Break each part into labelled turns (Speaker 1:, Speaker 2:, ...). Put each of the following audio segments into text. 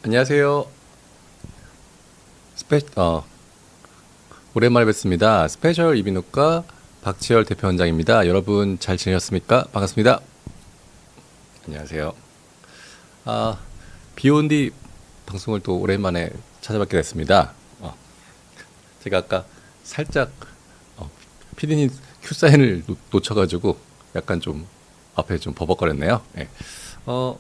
Speaker 1: 안녕하세요. 스페, 오랜만에 뵙습니다. 스페셜 이비인후과 박지열 대표원장입니다. 여러분 잘 지내셨습니까? 반갑습니다. 안녕하세요. 아, 비욘디 방송을 또 오랜만에 찾아뵙게 됐습니다. 제가 아까 살짝 피디님 큐사인을 놓쳐가지고 약간 좀 앞에 좀 버벅거렸네요. 예. 어,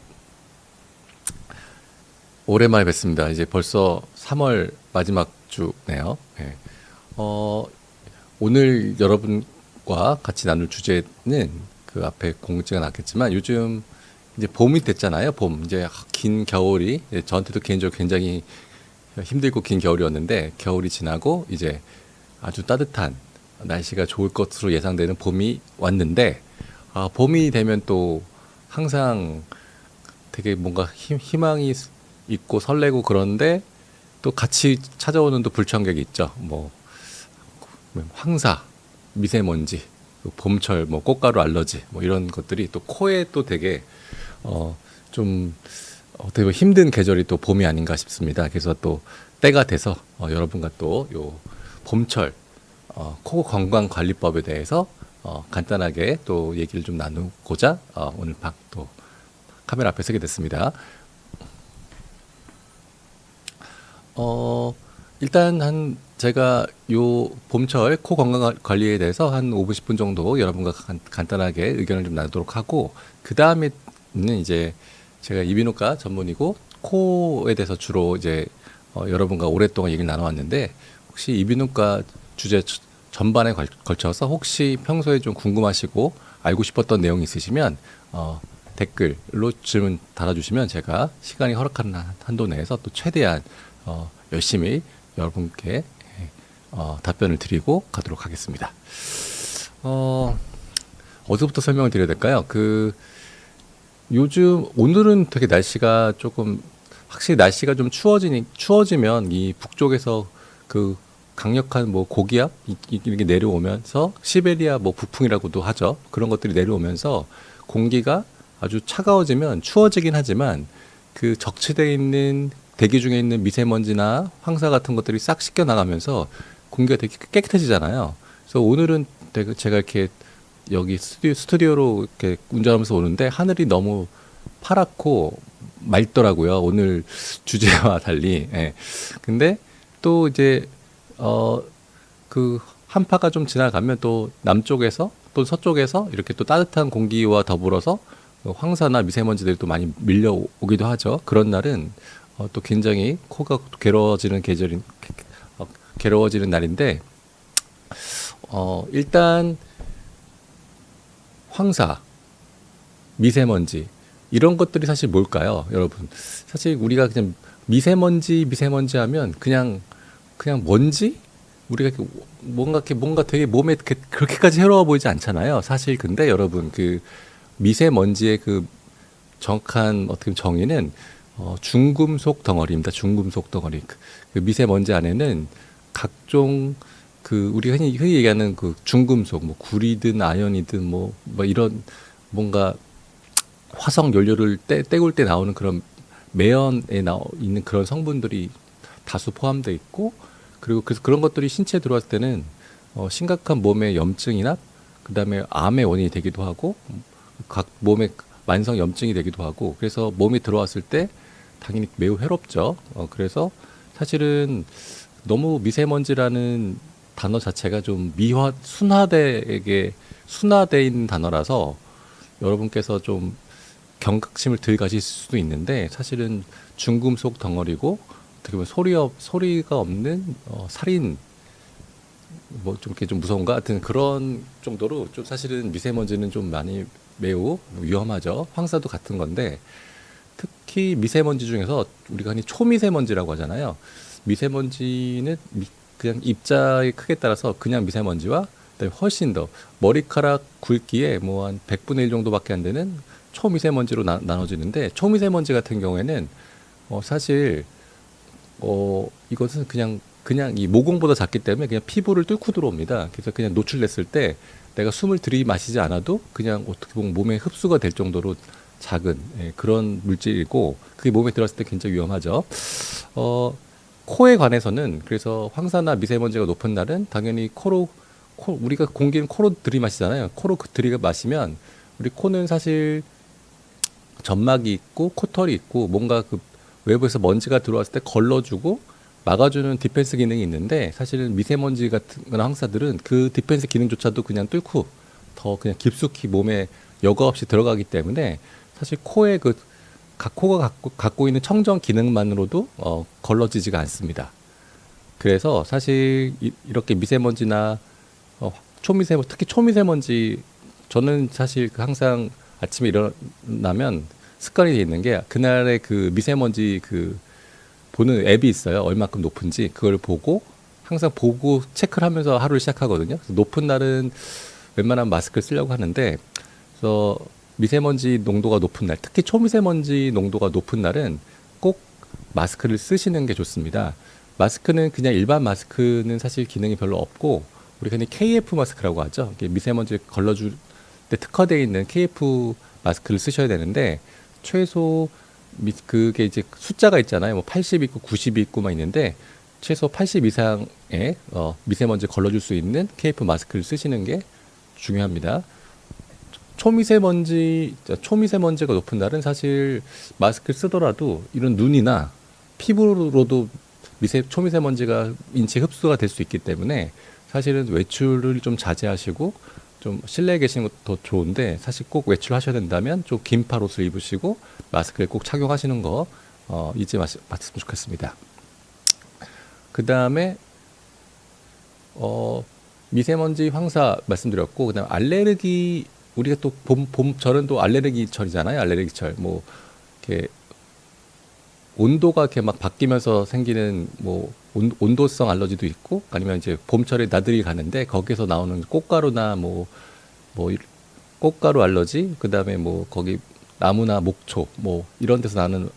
Speaker 1: 오랜만에 뵙습니다. 이제 벌써 3월 마지막 주네요. 예. 어, 오늘 여러분과 같이 나눌 주제는 그 앞에 공지가 났겠지만 요즘 이제 봄이 됐잖아요. 봄. 이제 긴 겨울이 저한테도 개인적으로 굉장히 힘들고 긴 겨울이었는데 겨울이 지나고 이제 아주 따뜻한 날씨가 좋을 것으로 예상되는 봄이 왔는데 봄이 되면 또 항상 되게 뭔가 희망이 있고 설레고 그런데 또 같이 찾아오는 또 불청객이 있죠. 뭐 황사, 미세먼지, 또 봄철, 뭐 꽃가루 알러지, 뭐 이런 것들이 또 코에 또 되게 좀 어떻게 보면 힘든 계절이 또 봄이 아닌가 싶습니다. 그래서 또 때가 돼서 여러분과 또 요 봄철 코 건강 관리법에 대해서 간단하게 또 얘기를 좀 나누고자 오늘 또 카메라 앞에 서게 됐습니다. 어, 일단 제가 요 봄철 코 건강 관리에 대해서 한 5분, 10분 정도 여러분과 간단하게 의견을 좀 나누도록 하고, 그 다음에는 이제 제가 이비인후과 전문이고, 코에 대해서 주로 이제 여러분과 오랫동안 얘기를 나눠왔는데, 혹시 이비인후과 주제 전반에 걸쳐서 혹시 평소에 좀 궁금하시고 알고 싶었던 내용이 있으시면, 댓글로 질문 달아주시면 제가 시간이 허락하는 한도 내에서 또 최대한 열심히 여러분께 답변을 드리고 가도록 하겠습니다. 어디서부터 설명을 드려야 될까요? 요즘 오늘은 되게 날씨가 조금 확실히 날씨가 좀 추워지면 이 북쪽에서 그 강력한 뭐 고기압 이게 내려오면서 시베리아 뭐 북풍이라고도 하죠. 그런 것들이 내려오면서 공기가 아주 차가워지면 추워지긴 하지만 그 적체되어 있는 대기 중에 있는 미세먼지나 황사 같은 것들이 싹 씻겨 나가면서 공기가 되게 깨끗해지잖아요. 그래서 오늘은 제가 이렇게 여기 스튜디오로 이렇게 운전하면서 오는데 하늘이 너무 파랗고 맑더라고요. 오늘 주제와 달리. 예. 근데 또 이제 그 한파가 좀 지나가면 또 남쪽에서 또 서쪽에서 이렇게 또 따뜻한 공기와 더불어서 황사나 미세먼지들이 또 많이 밀려오기도 하죠. 그런 날은 또 굉장히 코가 괴로워지는 괴로워지는 날인데, 일단 황사, 미세먼지 이런 것들이 사실 뭘까요, 여러분? 사실 우리가 그냥 미세먼지 하면 그냥 먼지? 우리가 뭔가 되게 몸에 그렇게까지 해로워 보이지 않잖아요. 사실 근데 여러분 그 미세먼지의 그 정확한 어떻게 보면 정의는 중금속 덩어리입니다. 중금속 덩어리. 그 미세먼지 안에는 각종 그 우리가 흔히 얘기하는 그 중금속, 뭐 구리든 아연이든 뭐 이런 뭔가 화석 연료를 떼굴 때 나오는 그런 매연에 있는 그런 성분들이 다수 포함되어 있고, 그리고 그런 것들이 신체에 들어왔을 때는 심각한 몸의 염증이나 그다음에 암의 원인이 되기도 하고 각 몸의 만성 염증이 되기도 하고, 그래서 몸이 들어왔을 때 당연히 매우 해롭죠. 그래서 사실은 너무 미세먼지라는 단어 자체가 좀 순화되어 있는 단어라서 여러분께서 좀 경각심을 덜 가실 수도 있는데, 사실은 중금속 덩어리고 어떻게 보면 소리가 없는 살인, 뭐 좀 이렇게 좀 무서운가 하여튼 그런 정도로 좀 사실은 미세먼지는 좀 많이 매우 위험하죠. 황사도 같은 건데, 특히 미세먼지 중에서 우리가 흔히 초미세먼지라고 하잖아요. 미세먼지는 그냥 입자의 크기에 따라서 그냥 미세먼지와 그다음에 훨씬 더 머리카락 굵기에 뭐 한 100분의 1 정도밖에 안 되는 초미세먼지로 나눠지는데, 초미세먼지 같은 경우에는 사실 이것은 그냥 이 모공보다 작기 때문에 그냥 피부를 뚫고 들어옵니다. 그래서 그냥 노출됐을 때 내가 숨을 들이마시지 않아도 그냥 어떻게 보면 몸에 흡수가 될 정도로 작은 그런 물질이고 그게 몸에 들어갔을 때 굉장히 위험하죠. 코에 관해서는 그래서 황사나 미세먼지가 높은 날은 당연히 우리가 공기는 코로 들이마시잖아요. 코로 들이마시면 우리 코는 사실 점막이 있고 코털이 있고 뭔가 그 외부에서 먼지가 들어왔을 때 걸러주고 막아주는 디펜스 기능이 있는데 사실은 미세먼지 같은 거나 황사들은 그 디펜스 기능조차도 그냥 뚫고 더 그냥 깊숙이 몸에 여과 없이 들어가기 때문에 사실 코에 각 코가 갖고 있는 청정 기능만으로도 걸러지지가 않습니다. 그래서 사실 이렇게 미세먼지나 특히 초미세먼지 저는 사실 항상 아침에 일어나면 습관이 돼 있는 게 그날의 그 미세먼지 보는 앱이 있어요. 얼마큼 높은지 그걸 보고 항상 보고 체크를 하면서 하루를 시작하거든요. 그래서 높은 날은 웬만하면 마스크를 쓰려고 하는데 그래서 미세먼지 농도가 높은 날, 특히 초미세먼지 농도가 높은 날은 꼭 마스크를 쓰시는 게 좋습니다. 마스크는 그냥 일반 마스크는 사실 기능이 별로 없고 우리가 흔히 KF 마스크라고 하죠. 미세먼지 걸러줄 때 특화되어 있는 KF 마스크를 쓰셔야 되는데 최소 그게 이제 숫자가 있잖아요. 뭐 80 있고 90이 있고 막 있는데 최소 80 이상의 미세먼지 걸러줄 수 있는 KF 마스크를 쓰시는 게 중요합니다. 초미세먼지가 높은 날은 사실 마스크를 쓰더라도 이런 눈이나 피부로도 초미세먼지가 인체에 흡수가 될 수 있기 때문에 사실은 외출을 좀 자제하시고 좀 실내에 계시는 것도 좋은데 사실 꼭 외출하셔야 된다면 좀 긴팔 옷을 입으시고 마스크를 꼭 착용하시는 거 잊지 마셨으면 좋겠습니다. 그 다음에 미세먼지 황사 말씀드렸고 그다음 알레르기 우리가 또 봄철은 또 알레르기철이잖아요. 알레르기철 뭐 이렇게 온도가 이렇게 막 바뀌면서 생기는 뭐 온도성 알러지도 있고 아니면 이제 봄철에 나들이 가는데 거기서 나오는 꽃가루나 뭐 꽃가루 알러지 그다음에 뭐 거기 나무나 목초 뭐 이런 데서 나는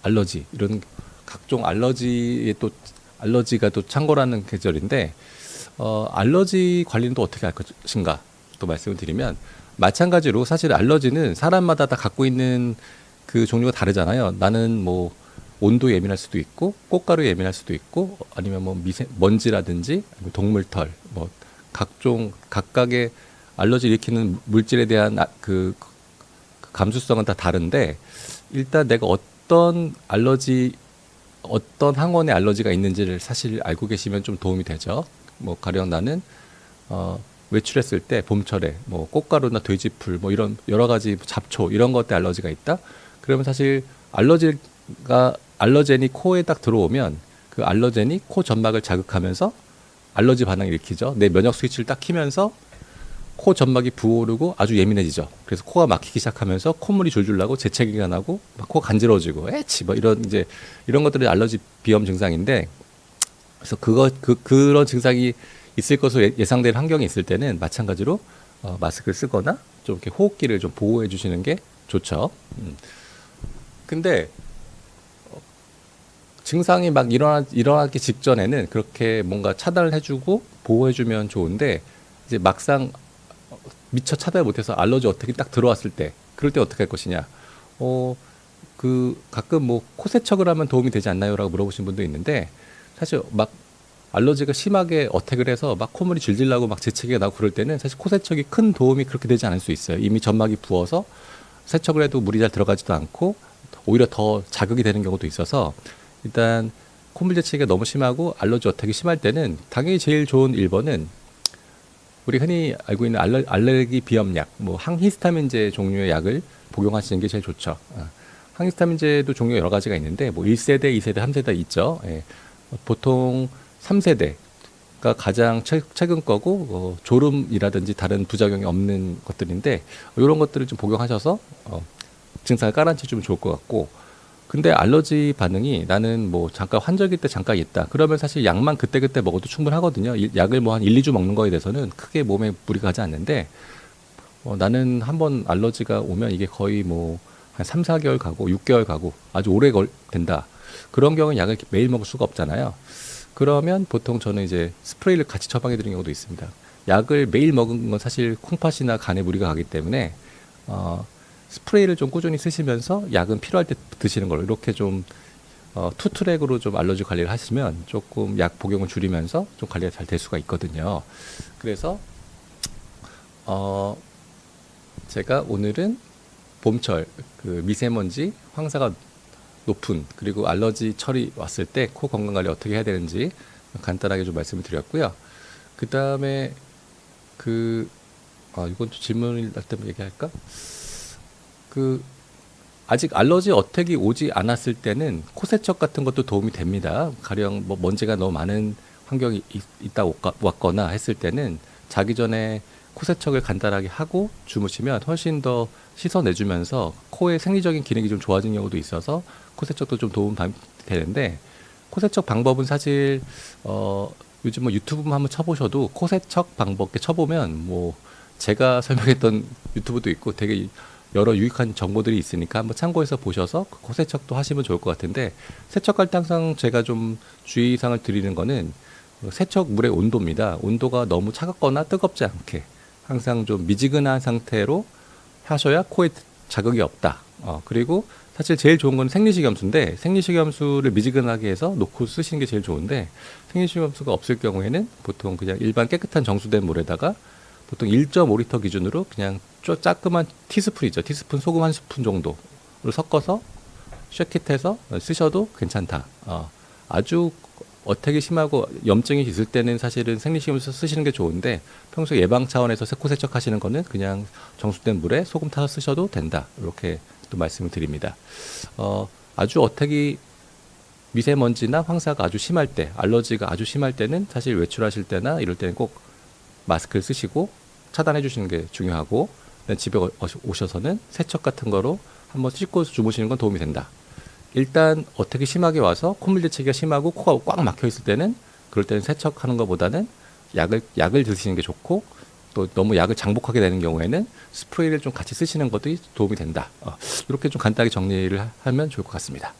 Speaker 1: 알러지 이런 각종 알러지가 또 창궐하는 계절인데 알러지 관리는 또 어떻게 할 것인가 또 말씀을 드리면 마찬가지로 사실 알러지는 사람마다 다 갖고 있는 그 종류가 다르잖아요. 나는 뭐 온도에 예민할 수도 있고 꽃가루에 예민할 수도 있고 아니면 뭐 먼지라든지 동물털 뭐 각각의 알러지 일으키는 물질에 대한 그 감수성은 다 다른데 일단 내가 어떤 항원의 알러지가 있는지를 사실 알고 계시면 좀 도움이 되죠. 뭐 가령 나는 외출했을 때 봄철에 뭐 꽃가루나 돼지풀 뭐 이런 여러 가지 잡초 이런 것들 알러지가 있다. 그러면 사실 알러젠이 코에 딱 들어오면 그 알러젠이 코 점막을 자극하면서 알러지 반응을 일으키죠. 내 면역 스위치를 딱 키면서 코 점막이 부어오르고 아주 예민해지죠. 그래서 코가 막히기 시작하면서 콧물이 줄줄 나고 재채기가 나고 막 코 간지러워지고 에치 뭐 이런 것들이 알러지 비염 증상인데 그래서 그런 증상이 있을 것으로 예상되는 환경이 있을 때는 마찬가지로 마스크를 쓰거나 좀 이렇게 호흡기를 좀 보호해 주시는 게 좋죠. 근데 증상이 막 일어나기 직전에는 그렇게 뭔가 차단을 해주고 보호해주면 좋은데 이제 막상 미처 차단을 못해서 알러지 어떻게 딱 들어왔을 때 그럴 때 어떻게 할 것이냐. 가끔 뭐 코세척을 하면 도움이 되지 않나요?라고 물어보신 분도 있는데 사실 막 알러지가 심하게 어택을 해서 막 콧물이 질질 나고 막 재채기가 나고 그럴 때는 사실 코세척이 큰 도움이 그렇게 되지 않을 수 있어요. 이미 점막이 부어서 세척을 해도 물이 잘 들어가지도 않고 오히려 더 자극이 되는 경우도 있어서 일단 콧물 재채기가 너무 심하고 알러지 어택이 심할 때는 당연히 제일 좋은 1번은 우리 흔히 알고 있는 알레르기 비염약, 뭐 항히스타민제 종류의 약을 복용하시는 게 제일 좋죠. 항히스타민제도 종류 여러 가지가 있는데 뭐 1세대, 2세대, 3세대 있죠. 보통 3세대가 가장 최근 거고 졸음이라든지 다른 부작용이 없는 것들인데 이런 것들을 좀 복용하셔서 증상을 가라앉혀주면 좋을 것 같고 근데 알러지 반응이 나는 뭐 잠깐 환절기 때 잠깐 있다. 그러면 사실 약만 그때그때 먹어도 충분하거든요. 약을 뭐 한 1, 2주 먹는 거에 대해서는 크게 몸에 무리가 가지 않는데 나는 한번 알러지가 오면 이게 거의 뭐 한 3, 4개월 가고 6개월 가고 아주 오래 된다. 그런 경우는 약을 매일 먹을 수가 없잖아요. 그러면 보통 저는 이제 스프레이를 같이 처방해 드리는 경우도 있습니다. 약을 매일 먹은 건 사실 콩팥이나 간에 무리가 가기 때문에 스프레이를 좀 꾸준히 쓰시면서 약은 필요할 때 드시는 걸로 이렇게 좀 투 트랙으로 좀 알러지 관리를 하시면 조금 약 복용을 줄이면서 좀 관리가 잘 될 수가 있거든요. 그래서 제가 오늘은 봄철 그 미세먼지 황사가 높은 그리고 알러지 철이 왔을 때 코 건강 관리 어떻게 해야 되는지 간단하게 좀 말씀을 드렸고요. 그 다음에 이건 또 질문을 할 때 얘기할까? 아직 알러지 어택이 오지 않았을 때는 코세척 같은 것도 도움이 됩니다. 가령 뭐 먼지가 너무 많은 환경이 있다 왔거나 했을 때는 자기 전에 코세척을 간단하게 하고 주무시면 훨씬 더 씻어내주면서 코의 생리적인 기능이 좀 좋아진 경우도 있어서 코세척도 좀 도움 되는데 코세척 방법은 사실 요즘 뭐 유튜브만 한번 쳐보셔도 코세척 방법 이렇게 쳐보면 뭐 제가 설명했던 유튜브도 있고 되게 여러 유익한 정보들이 있으니까 한번 참고해서 보셔서 코세척도 하시면 좋을 것 같은데 세척할 때 항상 제가 좀 주의사항을 드리는 거는 세척 물의 온도입니다. 온도가 너무 차갑거나 뜨겁지 않게 항상 좀 미지근한 상태로 하셔야 코에 자극이 없다. 그리고 사실 제일 좋은 건 생리식염수인데 생리식염수를 미지근하게 해서 놓고 쓰시는 게 제일 좋은데 생리식염수가 없을 경우에는 보통 그냥 일반 깨끗한 정수된 물에다가 보통 1.5리터 기준으로 그냥 조그만 티스푼이죠. 티스푼 소금 한 스푼 정도를 섞어서 쉐킷해서 쓰셔도 괜찮다. 아주 어택이 심하고 염증이 있을 때는 사실은 생리식염수 쓰시는 게 좋은데 평소 예방 차원에서 코세척 하시는 거는 그냥 정수된 물에 소금 타서 쓰셔도 된다. 이렇게 또 말씀을 드립니다. 아주 어택이 미세먼지나 황사가 아주 심할 때, 알러지가 아주 심할 때는 사실 외출하실 때나 이럴 때는 꼭 마스크를 쓰시고 차단해 주시는 게 중요하고 집에 오셔서는 세척 같은 거로 한번 씻고 주무시는 건 도움이 된다. 일단 어떻게 심하게 와서 콧물 대치기가 심하고 코가 꽉 막혀 있을 때는 그럴 때는 세척하는 것보다는 약을 드시는 게 좋고 또 너무 약을 장복하게 되는 경우에는 스프레이를 좀 같이 쓰시는 것도 도움이 된다. 이렇게 좀 간단하게 정리를 하면 좋을 것 같습니다.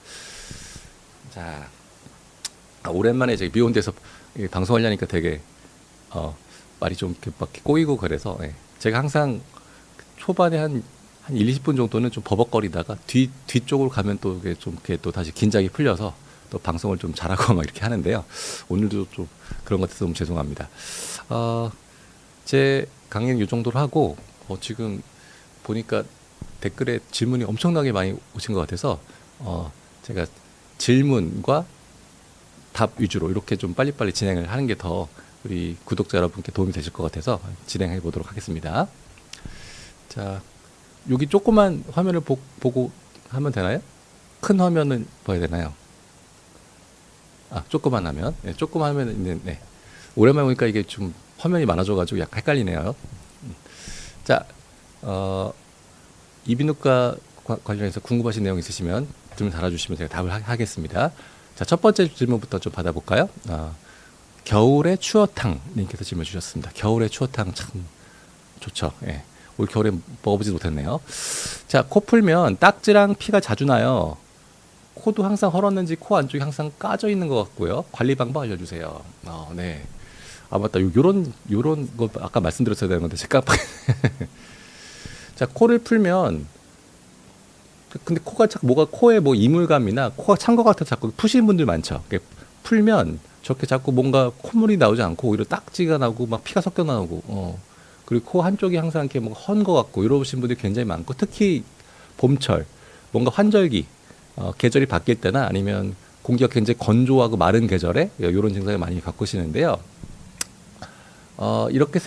Speaker 1: 자, 오랜만에 이제 미온 데서 방송하려니까 되게 말이 좀 이렇게 막 꼬이고 그래서 제가 항상 초반에 한 1, 20분 정도는 좀 버벅거리다가 뒤쪽으로 가면 또 이게 좀 이렇게 또 다시 긴장이 풀려서 또 방송을 좀 잘하고 막 이렇게 하는데요. 오늘도 좀 그런 것 같아서 너무 죄송합니다. 제 강연 이 정도로 하고 지금 보니까 댓글에 질문이 엄청나게 많이 오신 것 같아서 제가 질문과 답 위주로 이렇게 좀 빨리빨리 진행을 하는 게 더 우리 구독자 여러분께 도움이 되실 것 같아서 진행해 보도록 하겠습니다. 자, 여기 조그만 화면을 보고 하면 되나요? 큰 화면은 봐야 되나요? 조그만 화면. 네, 조그만 화면은 있는, 오랜만에 보니까 이게 좀 화면이 많아져가지고 약간 헷갈리네요. 자, 이비인후과 관련해서 궁금하신 내용 있으시면 질문 달아주시면 제가 답을 하겠습니다. 자, 첫 번째 질문부터 좀 받아볼까요? 겨울의 추어탕 님께서 질문 주셨습니다. 겨울의 추어탕 참 좋죠. 예. 올 겨울에 먹어보지 못했네요. 자, 코 풀면 딱지랑 피가 자주 나요. 코도 항상 헐었는지 코 안쪽이 항상 까져 있는 것 같고요. 관리 방법 알려주세요. 네. 맞다. 요런 거 아까 말씀드렸어야 되는 건데 제가 깜빡. 자, 코를 풀면 근데 코가 뭐가 코에 뭐 이물감이나 코가 찬 것 같아서 자꾸 푸시는 분들 많죠. 풀면 저렇게 자꾸 뭔가 콧물이 나오지 않고 오히려 딱지가 나고 막 피가 섞여 나오고 그리고 코 한쪽이 항상 이렇게 뭔가 헌 것 같고 이러신 분들이 굉장히 많고 특히 봄철 뭔가 환절기 계절이 바뀔 때나 아니면 공기가 굉장히 건조하고 마른 계절에 이런 증상을 많이 겪으시는데요. 이렇게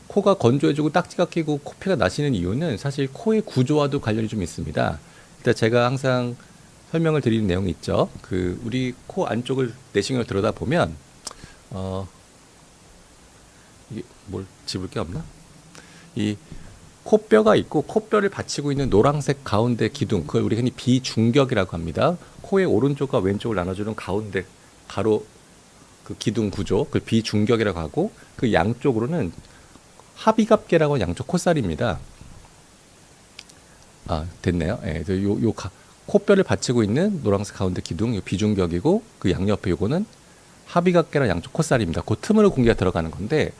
Speaker 1: 코가 건조해지고 딱지가 끼고 코피가 나시는 이유는 사실 코의 구조와도 관련이 좀 있습니다. 일단 제가 항상 설명을 드리는 내용이 있죠. 우리 코 안쪽을 내시경을 들여다 보면 이게 뭘 집을 게 없나? 이 코뼈가 있고 코뼈를 받치고 있는 노란색 가운데 기둥, 그걸 우리 흔히 비중격이라고 합니다. 코의 오른쪽과 왼쪽을 나눠주는 가운데 가로 그 기둥 구조, 그 비중격이라고 하고 그 양쪽으로는 하비갑계라고 하는 양쪽 콧살입니다. 됐네요. 코뼈를 받치고 있는 노란색 가운데 기둥, 비중격이고 그 양옆에 요거는 하비각계랑 양쪽 콧살입니다. 그 틈으로 공기가 들어가는 건데,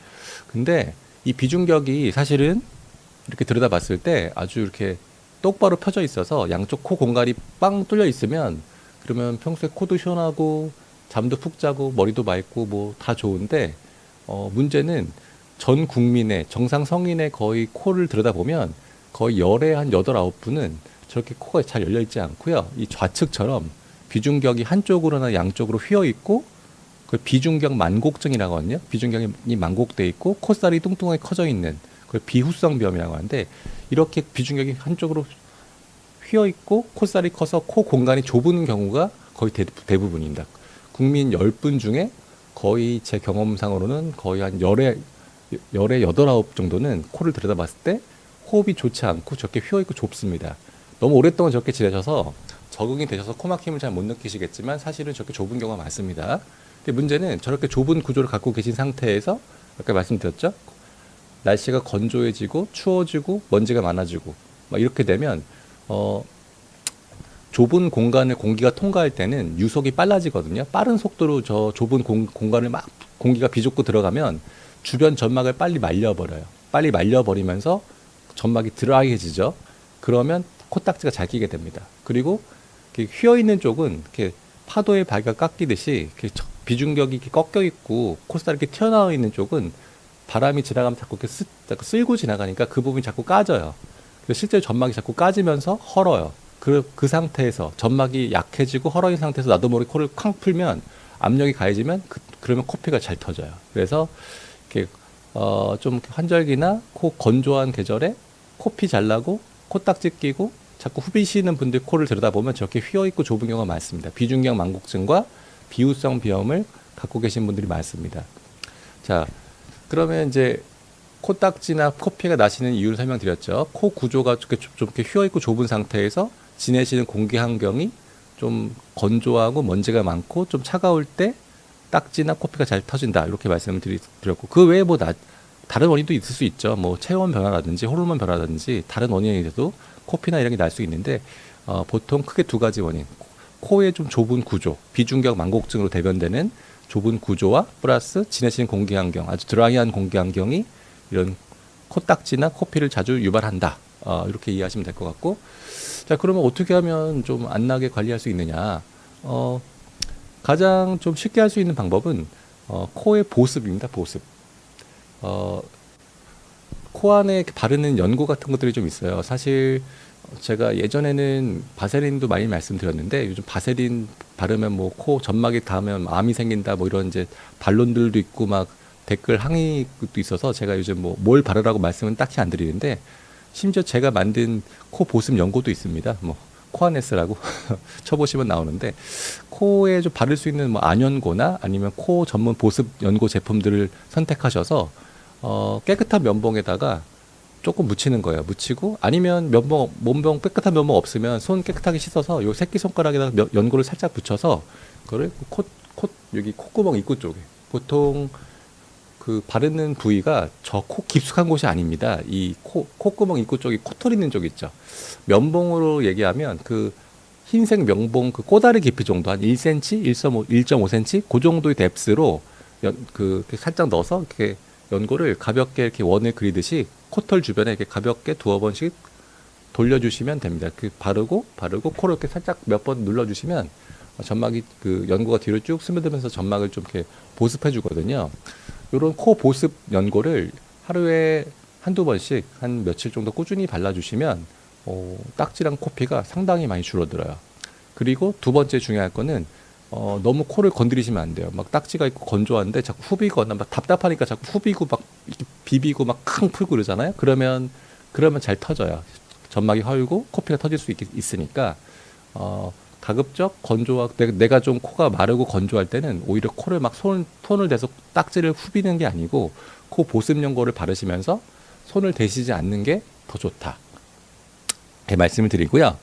Speaker 1: 근데 이 비중격이 사실은 이렇게 들여다봤을 때 아주 이렇게 똑바로 펴져 있어서 양쪽 코 공간이 빵 뚫려 있으면 그러면 평소에 코도 시원하고 잠도 푹 자고 머리도 맑고 뭐 다 좋은데 문제는 전 국민의 정상 성인의 거의 코를 들여다보면 거의 열의 한 8, 9분은 저렇게 코가 잘 열려 있지 않고요. 이 좌측처럼 비중격이 한쪽으로나 양쪽으로 휘어 있고 그걸 비중격 만곡증이라고 하거든요. 비중격이 만곡돼 있고 콧살이 뚱뚱하게 커져 있는 그걸 비후성 비염이라고 하는데 이렇게 비중격이 한쪽으로 휘어 있고 콧살이 커서 코 공간이 좁은 경우가 거의 대부분입니다. 국민 10분 중에 거의 제 경험상으로는 거의 한 열에 8, 9 정도는 코를 들여다봤을 때 호흡이 좋지 않고 저렇게 휘어 있고 좁습니다. 너무 오랫동안 저렇게 지내셔서 적응이 되셔서 코막힘을 잘 못 느끼시겠지만 사실은 저렇게 좁은 경우가 많습니다. 근데 문제는 저렇게 좁은 구조를 갖고 계신 상태에서 아까 말씀드렸죠? 날씨가 건조해지고 추워지고 먼지가 많아지고 막 이렇게 되면 좁은 공간을 공기가 통과할 때는 유속이 빨라지거든요. 빠른 속도로 저 좁은 공간을 막 공기가 비좁고 들어가면 주변 점막을 빨리 말려버려요. 빨리 말려버리면서 점막이 드라이해지죠. 그러면 코딱지가 잘 끼게 됩니다. 그리고 휘어 있는 쪽은 이렇게 파도에 발가 깎이듯이 이렇게 비중격이 이렇게 꺾여 있고 콧살이 이렇게 튀어나와 있는 쪽은 바람이 지나가면 자꾸 이렇게 자꾸 쓸고 지나가니까 그 부분이 자꾸 까져요. 그래서 실제로 점막이 자꾸 까지면서 헐어요. 그 상태에서 점막이 약해지고 헐어진 상태에서 나도 모르게 코를 쾅 풀면 압력이 가해지면 그러면 코피가 잘 터져요. 그래서 이렇게 좀 환절기나 코 건조한 계절에 코피 잘 나고 코딱지 끼고 자꾸 후비시는 분들 코를 들여다보면 저렇게 휘어있고 좁은 경우가 많습니다. 비중격 만곡증과 비후성 비염을 갖고 계신 분들이 많습니다. 자, 그러면 이제 코딱지나 코피가 나시는 이유를 설명드렸죠. 코 구조가 좀 이렇게 휘어있고 좁은 상태에서 지내시는 공기 환경이 좀 건조하고 먼지가 많고 좀 차가울 때 딱지나 코피가 잘 터진다 이렇게 말씀을 드렸고 그 외에 뭐 다른 원인도 있을 수 있죠. 뭐 체온 변화라든지 호르몬 변화라든지 다른 원인에도 코피나 이런 게 날 수 있는데 보통 크게 2가지 원인. 코의 좀 좁은 구조, 비중격 만곡증으로 대변되는 좁은 구조와 플러스 지내시는 공기 환경, 아주 드라이한 공기 환경이 이런 코딱지나 코피를 자주 유발한다. 이렇게 이해하시면 될 것 같고 자 그러면 어떻게 하면 좀 안 나게 관리할 수 있느냐 가장 좀 쉽게 할 수 있는 방법은 코의 보습입니다. 보습. 코 안에 바르는 연고 같은 것들이 좀 있어요. 사실 제가 예전에는 바세린도 많이 말씀드렸는데 요즘 바세린 바르면 뭐 코 점막이 닿으면 암이 생긴다 뭐 이런 이제 반론들도 있고 막 댓글 항의도 있어서 제가 요즘 뭐 뭘 바르라고 말씀은 딱히 안 드리는데 심지어 제가 만든 코 보습 연고도 있습니다. 뭐 코아네스라고 쳐보시면 나오는데 코에 좀 바를 수 있는 뭐 안연고나 아니면 코 전문 보습 연고 제품들을 선택하셔서 깨끗한 면봉에다가 조금 묻히는 거예요. 묻히고 아니면 몸병 깨끗한 면봉 없으면 손 깨끗하게 씻어서 요 새끼손가락에다가 연고를 살짝 붙여서 그거를 여기 콧구멍 입구 쪽에 보통 그 바르는 부위가 저 코 깊숙한 곳이 아닙니다. 이 콧구멍 입구 쪽이 코털 있는 쪽 있죠. 면봉으로 얘기하면 그 흰색 면봉 그 꼬다리 깊이 정도 한 1cm, 1.5cm 그 정도의 뎁스로 살짝 넣어서 이렇게 연고를 가볍게 이렇게 원을 그리듯이 코털 주변에 이렇게 가볍게 2번씩 돌려주시면 됩니다. 바르고 코를 이렇게 살짝 몇 번 눌러주시면 점막이 그 연고가 뒤로 쭉 스며들면서 점막을 좀 이렇게 보습해 주거든요. 이런 코 보습 연고를 하루에 1~2번씩 한 며칠 정도 꾸준히 발라주시면 딱지랑 코피가 상당히 많이 줄어들어요. 그리고 2번째 중요할 거는 너무 코를 건드리시면 안 돼요. 막 딱지가 있고 건조한데 자꾸 후비거나 막 답답하니까 자꾸 후비고 막 비비고 막 캉 풀고 그러잖아요. 그러면 잘 터져요. 점막이 헐고 코피가 터질 수 있으니까 가급적 건조하 내가 좀 코가 마르고 건조할 때는 오히려 코를 막 손을 대서 딱지를 후비는 게 아니고 코 보습 연고를 바르시면서 손을 대시지 않는 게 더 좋다. 이렇게 말씀을 드리고요.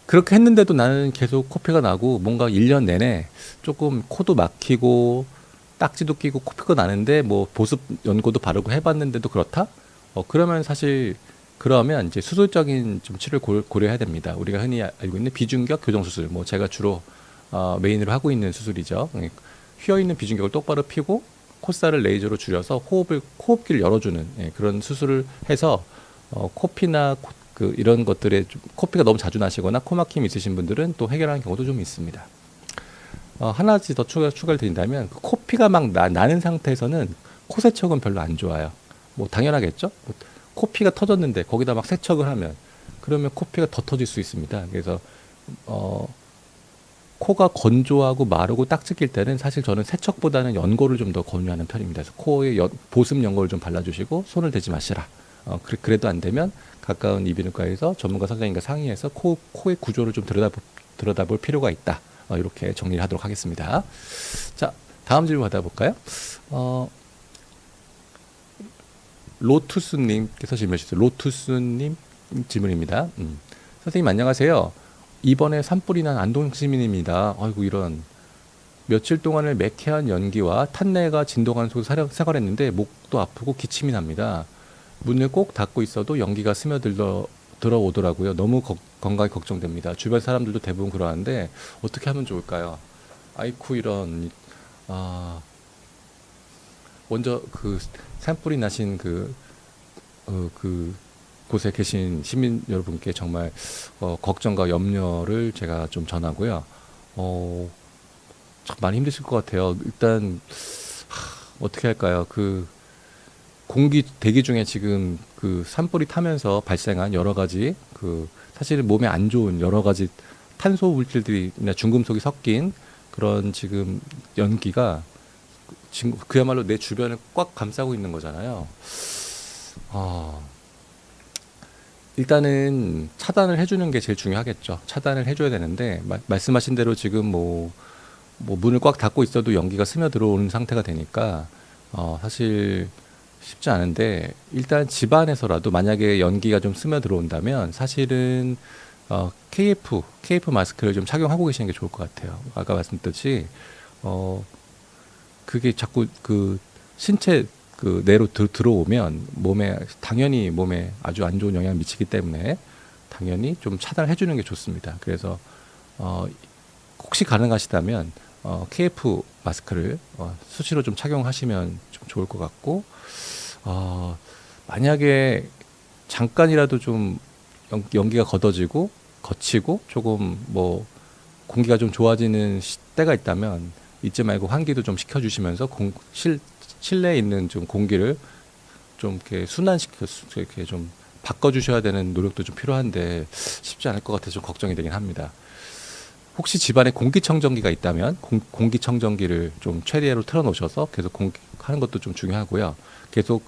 Speaker 1: 그렇게 했는데도 나는 계속 코피가 나고 뭔가 1년 내내 조금 코도 막히고 딱지도 끼고 코피가 나는데 뭐 보습 연고도 바르고 해봤는데도 그렇다? 그러면 이제 수술적인 좀 치료를 고려해야 됩니다. 우리가 흔히 알고 있는 비중격 교정 수술, 뭐 제가 주로 메인으로 하고 있는 수술이죠. 휘어 있는 비중격을 똑바로 펴고 콧살을 레이저로 줄여서 호흡기를 열어주는 그런 수술을 해서 코피나 그 이런 것들에 좀 코피가 너무 자주 나시거나 코막힘이 있으신 분들은 또 해결하는 경우도 좀 있습니다. 하나씩 더 추가를 드린다면 그 코피가 막 나는 상태에서는 코 세척은 별로 안 좋아요. 뭐 당연하겠죠. 코피가 터졌는데 거기다 막 세척을 하면 그러면 코피가 더 터질 수 있습니다. 그래서 코가 건조하고 마르고 딱지 낄 때는 사실 저는 세척보다는 연고를 좀 더 권유하는 편입니다. 그래서 코에 보습 연고를 좀 발라주시고 손을 대지 마시라. 그래도 안 되면 가까운 이비인후과에서 전문가 선생님과 상의해서 코의 구조를 좀 들여다볼 필요가 있다. 이렇게 정리를 하도록 하겠습니다. 자, 다음 질문 받아볼까요? 로투스님께서 질문해 주셨어요. 로투스님 질문입니다. 선생님 안녕하세요. 이번에 산불이 난 안동 시민입니다. 아이고 이런. 며칠 동안을 매캐한 연기와 탄내가 진동하는 속에서 생활했는데 목도 아프고 기침이 납니다. 문을 꼭 닫고 있어도 연기가 들어오더라고요. 너무 건강이 걱정됩니다. 주변 사람들도 대부분 그러는데 어떻게 하면 좋을까요? 아이쿠 이런. 먼저 그 산불이 나신 그 곳에 계신 시민 여러분께 정말 걱정과 염려를 제가 좀 전하고요. 참 많이 힘드실 것 같아요. 일단 어떻게 할까요? 그 공기 대기 중에 지금 그 산불이 타면서 발생한 여러 가지 그 사실은 몸에 안 좋은 여러 가지 탄소 물질들이나 중금속이 섞인 그런 지금 연기가 지금 그야말로 내 주변을 꽉 감싸고 있는 거잖아요. 일단은 차단을 해주는 게 제일 중요하겠죠. 차단을 해줘야 되는데 말씀하신 대로 지금 뭐 문을 꽉 닫고 있어도 연기가 스며 들어오는 상태가 되니까 사실 쉽지 않은데 일단 집안에서라도 만약에 연기가 좀 스며 들어온다면 사실은 KF 마스크를 좀 착용하고 계시는 게 좋을 것 같아요. 아까 말씀드렸듯이 그게 자꾸 그 신체 그 내로 들어오면 당연히 몸에 아주 안 좋은 영향을 미치기 때문에 당연히 좀 차단을 해주는 게 좋습니다. 그래서 혹시 가능하시다면 KF 마스크를 수시로 좀 착용하시면 좀 좋을 것 같고 만약에 잠깐이라도 좀 연기가 거치고 조금 뭐 공기가 좀 좋아지는 때가 있다면 잊지 말고 환기도 좀 시켜주시면서 실내에 있는 좀 공기를 좀 이렇게 이렇게 좀 바꿔주셔야 되는 노력도 좀 필요한데 쉽지 않을 것 같아서 좀 걱정이 되긴 합니다. 혹시 집안에 공기청정기가 있다면 공기청정기를 좀 최대로 틀어놓으셔서 계속 하는 것도 좀 중요하고요. 계속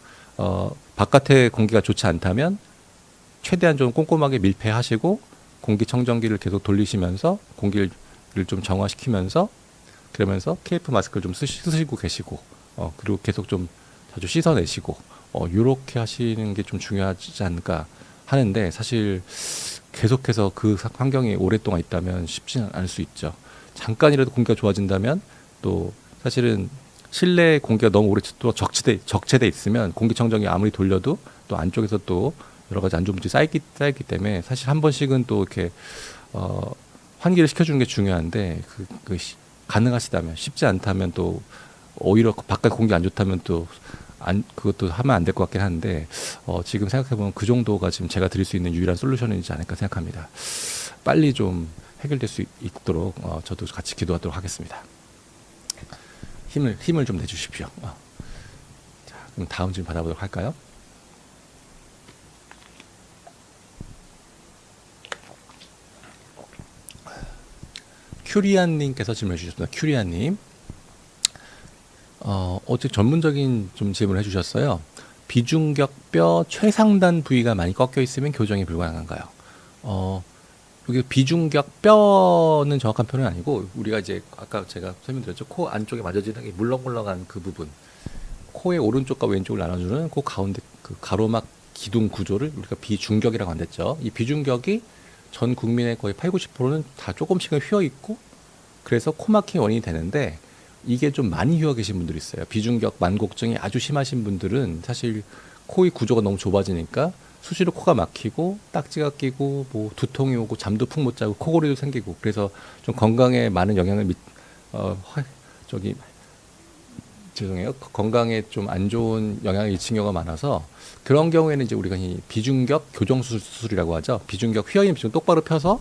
Speaker 1: 바깥의 공기가 좋지 않다면 최대한 좀 꼼꼼하게 밀폐하시고 공기청정기를 계속 돌리시면서 공기를 좀 정화시키면서 그러면서 KF 마스크를 좀 쓰시고 계시고 그리고 계속 좀 자주 씻어내시고 이렇게 하시는 게 좀 중요하지 않을까 하는데 사실 계속해서 그 환경이 오랫동안 있다면 쉽지는 않을 수 있죠. 잠깐이라도 공기가 좋아진다면 또 사실은 실내 공기가 너무 오래 또 적체돼 있으면 공기청정기 아무리 돌려도 또 안쪽에서 또 여러 가지 안 좋은 물질이 쌓이기 때문에 사실 한 번씩은 또 이렇게 환기를 시켜주는 게 중요한데 가능하시다면 쉽지 않다면 또 오히려 바깥 공기 안 좋다면 또 그것도 하면 안 될 것 같긴 한데 지금 생각해보면 그 정도가 지금 제가 드릴 수 있는 유일한 솔루션이지 않을까 생각합니다. 빨리 좀 해결될 수 있도록 저도 같이 기도하도록 하겠습니다. 힘을 좀 내주십시오. 자, 그럼 다음 질문 받아보도록 할까요? 큐리안님께서 질문해 주셨습니다. 큐리안님. 어제 전문적인 좀 질문을 해주셨어요. 비중격뼈 최상단 부위가 많이 꺾여 있으면 교정이 불가능한가요? 여기 비중격뼈는 정확한 표현은 아니고 우리가 이제 아까 제가 설명드렸죠. 코 안쪽에 맞아지는 물렁물렁한 그 부분, 코의 오른쪽과 왼쪽을 나눠주는 그 가운데 그 가로막 기둥 구조를 우리가 비중격이라고 한댔죠. 이 비중격이 전 국민의 거의 80~90%는 다 조금씩은 휘어 있고 그래서 코막힘 원인이 되는데 이게 좀 많이 휘어 계신 분들이 있어요. 비중격 만곡증이 아주 심하신 분들은 사실 코의 구조가 너무 좁아지니까 수시로 코가 막히고 딱지가 끼고 뭐 두통이 오고 잠도 푹 못 자고 코골이도 생기고 그래서 좀 건강에 많은 영향을 죄송해요. 건강에 좀 안 좋은 영향을 미친 경우가 많아서 그런 경우에는 이제 우리가 이 비중격 교정 수술이라고 하죠. 비중격 휘어있는 비중 똑바로 펴서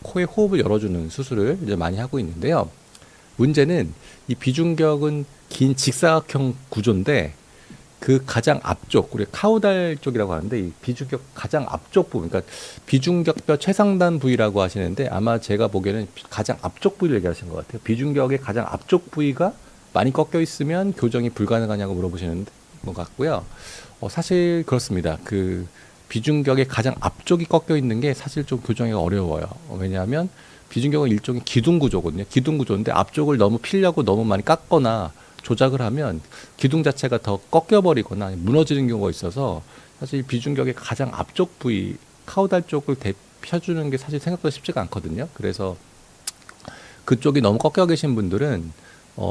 Speaker 1: 코의 호흡을 열어주는 수술을 이제 많이 하고 있는데요. 문제는 이 비중격은 긴 직사각형 구조인데 그 가장 앞쪽, 우리 카우달 쪽이라고 하는데 이 비중격 가장 앞쪽 부분, 그러니까 비중격뼈 최상단 부위라고 하시는데 아마 제가 보기에는 가장 앞쪽 부위를 얘기하신 것 같아요. 비중격의 가장 앞쪽 부위가 많이 꺾여 있으면 교정이 불가능하냐고 물어보시는 것 같고요. 사실 그렇습니다. 그 비중격의 가장 앞쪽이 꺾여 있는 게 사실 좀 교정이 어려워요. 왜냐하면 비중격은 일종의 기둥 구조거든요. 기둥 구조인데 앞쪽을 너무 피려고 너무 많이 깎거나 조작을 하면 기둥 자체가 더 꺾여버리거나 무너지는 경우가 있어서 사실 비중격의 가장 앞쪽 부위 카우달 쪽을 펴주는 게 사실 생각보다 쉽지가 않거든요. 그래서 그쪽이 너무 꺾여 계신 분들은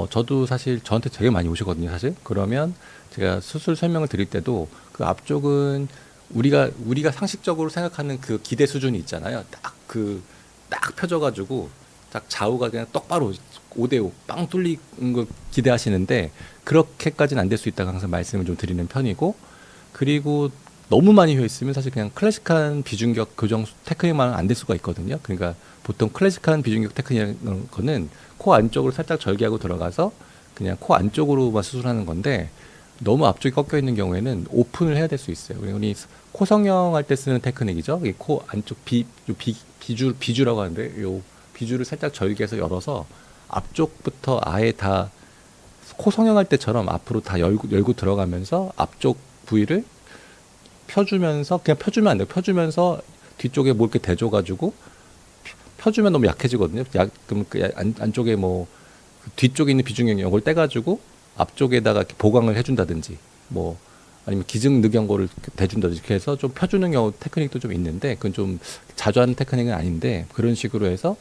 Speaker 1: 저도 사실 저한테 되게 많이 오시거든요. 사실 그러면 제가 수술 설명을 드릴 때도 그 앞쪽은 우리가 상식적으로 생각하는 그 기대 수준이 있잖아요. 딱 펴져가지고 딱 좌우가 그냥 똑바로 5대5 빵 뚫리는 걸 기대하시는데 그렇게까지는 안 될 수 있다고 항상 말씀을 좀 드리는 편이고, 그리고 너무 많이 휘어 있으면 사실 그냥 클래식한 비중격 교정 테크닉만은 안 될 수가 있거든요. 그러니까 보통 클래식한 비중격 테크닉은 거는 코 안쪽으로 살짝 절개하고 들어가서 그냥 코 안쪽으로만 수술하는 건데 너무 앞쪽이 꺾여 있는 경우에는 오픈을 해야 될 수 있어요. 우리 코 성형할 때 쓰는 테크닉이죠. 이 코 안쪽 비주라고 하는데 요 비주를 살짝 절개해서 열어서 앞쪽부터 아예 다 코 성형할 때처럼 앞으로 다 열고 들어가면서 앞쪽 부위를 펴주면서 그냥 펴주면 안 돼요. 펴주면서 뒤쪽에 뭐 이렇게 대줘가지고 펴주면 너무 약해지거든요. 그럼 그 안쪽에 뭐 뒤쪽에 있는 비중형 이걸 떼가지고 앞쪽에다가 이렇게 보강을 해준다든지 뭐 아니면 기증늑연고를 대준다든지 이렇게 해서 좀 펴주는 경우 테크닉도 좀 있는데 그건 좀 자주 하는 테크닉은 아닌데 그런 식으로 해서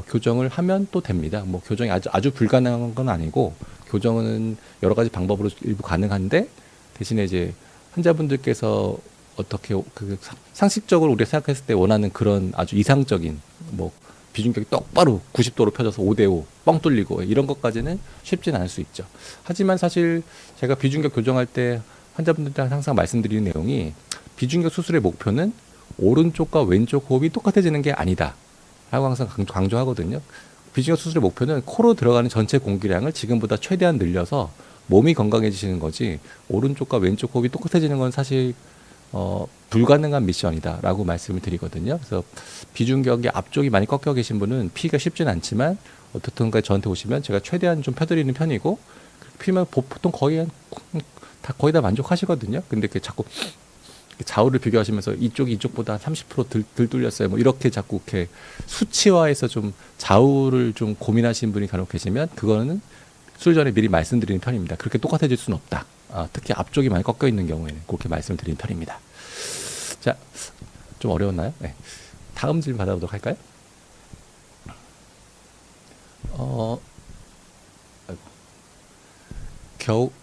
Speaker 1: 교정을 하면 또 됩니다. 뭐 교정이 아주 불가능한 건 아니고 교정은 여러 가지 방법으로 일부 가능한데 대신에 이제 환자분들께서 어떻게 그 상식적으로 우리가 생각했을 때 원하는 그런 아주 이상적인 뭐 비중격이 똑바로 90도로 펴져서 5대5 뻥 뚫리고 이런 것까지는 쉽지는 않을 수 있죠. 하지만 사실 제가 비중격 교정할 때 환자분들한테 항상 말씀드리는 내용이 비중격 수술의 목표는 오른쪽과 왼쪽 호흡이 똑같아지는 게 아니다 라고 항상 강조하거든요. 비중격 수술의 목표는 코로 들어가는 전체 공기량을 지금보다 최대한 늘려서 몸이 건강해지시는 거지 오른쪽과 왼쪽 호흡이 똑같아지는 건 사실 불가능한 미션이다라고 말씀을 드리거든요. 그래서 비중격의 앞쪽이 많이 꺾여 계신 분은 피가 쉽지는 않지만 어떻든 간에 저한테 오시면 제가 최대한 좀 펴드리는 편이고 피면 보통 거의 다 만족하시거든요. 근데 이렇게 자꾸 좌우를 비교하시면서 이쪽이 이쪽보다 30%덜 뚫렸어요. 뭐 이렇게 자꾸 이렇게 수치화해서 좀 좌우를 좀 고민하시는 분이 간혹 계시면 그거는 수술 전에 미리 말씀드리는 편입니다. 그렇게 똑같아질 수는 없다. 특히 앞쪽이 많이 꺾여 있는 경우에는 그렇게 말씀드리는 편입니다. 자, 좀 어려웠나요? 네. 다음 질문 받아보도록 할까요?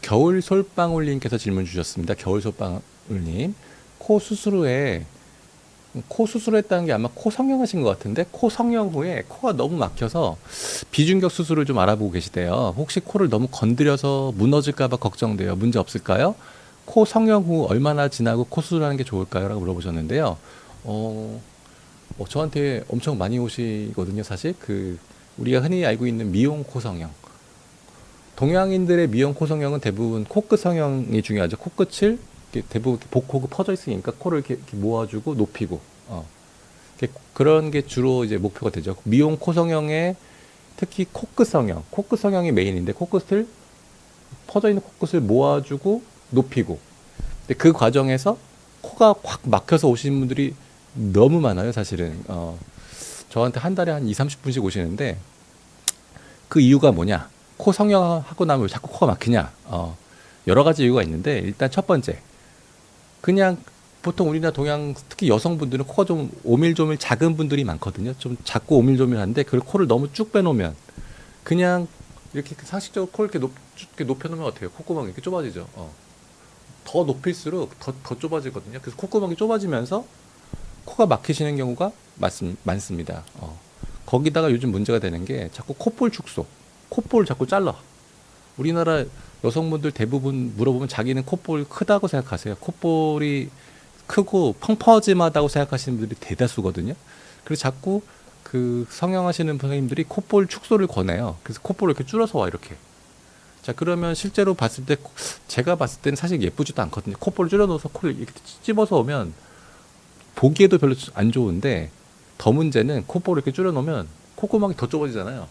Speaker 1: 겨울 솔방울님께서 질문 주셨습니다. 겨울 솔방울님, 코 수술했다는 게 아마 코 성형하신 것 같은데 코 성형 후에 코가 너무 막혀서 비중격 수술을 좀 알아보고 계시대요. 혹시 코를 너무 건드려서 무너질까 봐 걱정돼요. 문제 없을까요? 코 성형 후 얼마나 지나고 코 수술하는 게 좋을까요? 라고 물어보셨는데요. 저한테 엄청 많이 오시거든요. 사실 우리가 흔히 알고 있는 미용 코 성형, 동양인들의 미용 코 성형은 대부분 코끝 성형이 중요하죠. 코끝을 대부분 복코가 퍼져 있으니까 코를 이렇게 모아주고 높이고 그런 게 주로 이제 목표가 되죠. 미용 코 성형에 특히 코끝 성형이 메인인데 코끝을 퍼져 있는 코끝을 모아주고 높이고. 근데 그 과정에서 코가 확 막혀서 오시는 분들이 너무 많아요, 사실은. 저한테 한 달에 한 20-30분씩 오시는데 그 이유가 뭐냐? 코 성형하고 나면 왜 자꾸 코가 막히냐? 여러 가지 이유가 있는데 일단 첫 번째, 그냥 보통 우리나라 동양 특히 여성분들은 코가 좀 오밀조밀 작은 분들이 많거든요. 좀 작고 오밀조밀한데 그 코를 너무 쭉 빼놓으면 그냥 이렇게 상식적으로 코를 이렇게 높여놓으면 어때요? 콧구멍이 이렇게 좁아지죠. 더 높일수록 더 좁아지거든요. 그래서 콧구멍이 좁아지면서 코가 막히시는 경우가 많습니다. 거기다가 요즘 문제가 되는 게 자꾸 콧볼 축소, 콧볼 자꾸 잘라. 우리나라 여성분들 대부분 물어보면 자기는 콧볼 크다고 생각하세요. 콧볼이 크고 펑퍼짐하다고 생각하시는 분들이 대다수거든요. 그래서 자꾸 그 성형하시는 선생님들이 콧볼 축소를 권해요. 그래서 콧볼을 이렇게 줄여서 와 이렇게. 자 그러면 실제로 봤을 때 제가 봤을 때는 사실 예쁘지도 않거든요. 콧볼을 줄여놓아서 코를 이렇게 찝어서 오면 보기에도 별로 안 좋은데 더 문제는 콧볼을 이렇게 줄여놓으면 콧구멍이 더 좁아지잖아요.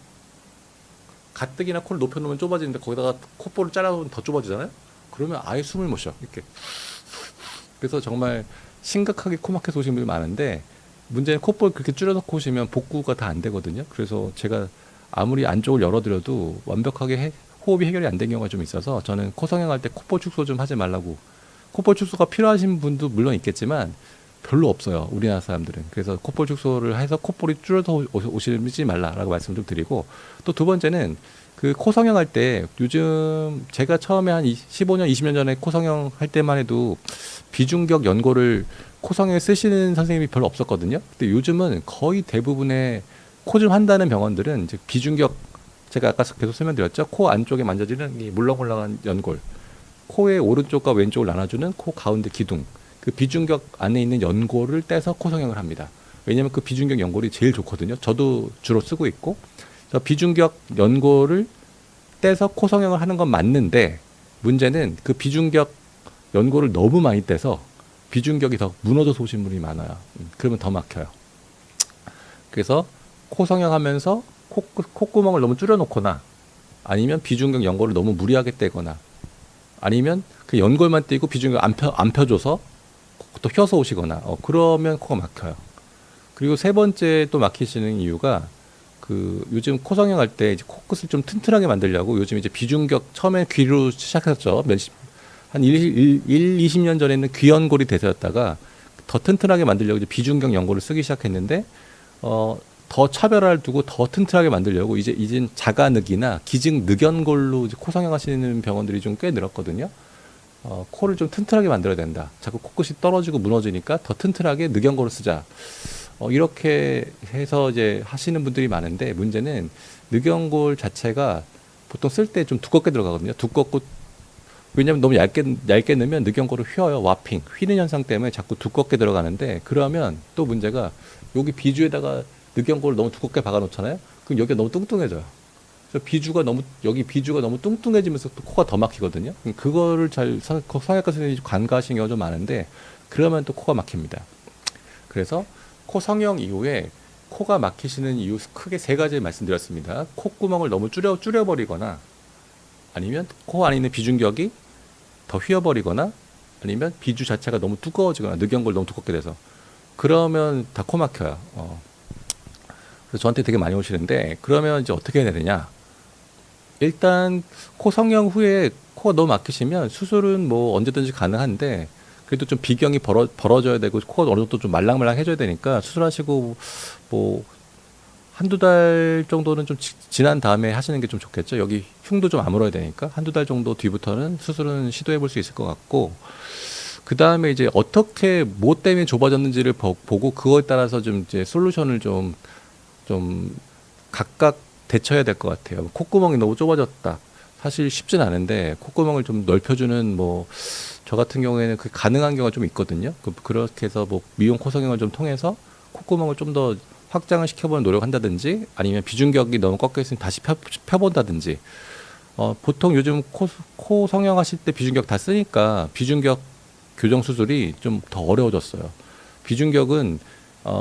Speaker 1: 가뜩이나 코를 높여놓으면 좁아지는데 거기다가 콧볼을 잘라놓으면 더 좁아지잖아요. 그러면 아예 숨을 못 쉬어 이렇게. 그래서 정말 심각하게 코 막혀서 오시는 분이 많은데 문제는 콧볼 그렇게 줄여놓고 오시면 복구가 다 안 되거든요. 그래서 제가 아무리 안쪽을 열어드려도 완벽하게 호흡이 해결이 안 된 경우가 좀 있어서 저는 코 성형할 때 콧볼 축소 좀 하지 말라고. 콧볼 축소가 필요하신 분도 물론 있겠지만 별로 없어요. 우리나라 사람들은. 그래서 콧볼 축소를 해서 콧볼이 줄여서 오시지 말라라고 말씀 좀 드리고 또 두 번째는 그 코 성형할 때 요즘 제가 처음에 한 15년, 20년 전에 코 성형할 때만 해도 비중격 연고를 코 성형에 쓰시는 선생님이 별로 없었거든요. 근데 요즘은 거의 대부분의 코 좀 한다는 병원들은 이제 비중격 제가 아까 계속 설명드렸죠. 코 안쪽에 만져지는 이 물렁물렁한 연골, 코의 오른쪽과 왼쪽을 나눠주는 코 가운데 기둥, 그 비중격 안에 있는 연골을 떼서 코 성형을 합니다. 왜냐하면 그 비중격 연골이 제일 좋거든요. 저도 주로 쓰고 있고, 그래서 비중격 연골을 떼서 코 성형을 하는 건 맞는데 문제는 그 비중격 연골을 너무 많이 떼서 비중격이 더 무너져서 오신 분이 많아요. 그러면 더 막혀요. 그래서 코 성형하면서 콧구멍을 너무 줄여놓거나 아니면 비중격 연골을 너무 무리하게 떼거나 아니면 그 연골만 떼고 비중격 안 펴줘서 또 휘어서 오시거나 그러면 코가 막혀요. 그리고 세 번째 또 막히시는 이유가 그 요즘 코 성형할 때 이제 코끝을 좀 튼튼하게 만들려고 요즘 이제 비중격 처음에 귀로 시작했죠. 한 20년 전에는 귀 연골이 대세였다가 더 튼튼하게 만들려고 이제 비중격 연골을 쓰기 시작했는데 더 차별화를 두고 더 튼튼하게 만들려고 이젠 자가늑이나 기증 늑연골로 코 성형하시는 병원들이 좀 꽤 늘었거든요. 코를 좀 튼튼하게 만들어야 된다. 자꾸 코끝이 떨어지고 무너지니까 더 튼튼하게 늑연골을 쓰자. 이렇게 해서 이제 하시는 분들이 많은데 문제는 늑연골 자체가 보통 쓸 때 좀 두껍게 들어가거든요. 두껍고 왜냐하면 너무 얇게 넣으면 늑연골을 휘어요. 와핑, 휘는 현상 때문에 자꾸 두껍게 들어가는데 그러면 또 문제가 여기 비주에다가 늑연골을 너무 두껍게 박아놓잖아요. 그럼 여기가 너무 뚱뚱해져요. 그래서 여기 비주가 너무 뚱뚱해지면서 또 코가 더 막히거든요. 그거를 잘 성형외과 선생님이 간과하시는 경우가 좀 많은데 그러면 또 코가 막힙니다. 그래서 코 성형 이후에 코가 막히시는 이유 크게 세 가지 말씀드렸습니다. 콧구멍을 너무 줄여버리거나 아니면 코 안에 있는 비중격이 더 휘어버리거나 아니면 비주 자체가 너무 두꺼워지거나 늑연골 너무 두껍게 돼서 그러면 다 코 막혀요. 그래서 저한테 되게 많이 오시는데 그러면 이제 어떻게 해야 되느냐? 일단 코 성형 후에 코가 너무 막히시면 수술은 뭐 언제든지 가능한데 그래도 좀 비경이 벌어져야 되고 코가 어느 정도 좀 말랑말랑 해줘야 되니까 수술하시고 뭐 한두 달 정도는 좀 지난 다음에 하시는 게 좀 좋겠죠. 여기 흉도 좀 아물어야 되니까 한두 달 정도 뒤부터는 수술은 시도해 볼 수 있을 것 같고 그 다음에 이제 어떻게 뭐 때문에 좁아졌는지를 보고 그거에 따라서 좀 이제 솔루션을 좀 각각 대처해야 될 것 같아요. 콧구멍이 너무 좁아졌다. 사실 쉽진 않은데 콧구멍을 좀 넓혀주는 뭐 저 같은 경우에는 그 가능한 경우가 좀 있거든요. 그렇게 해서 뭐 미용 코 성형을 좀 통해서 콧구멍을 좀 더 확장을 시켜보는 노력한다든지 아니면 비중격이 너무 꺾여 있으면 다시 펴본다든지 보통 요즘 코 성형하실 때 비중격 다 쓰니까 비중격 교정 수술이 좀 더 어려워졌어요. 비중격은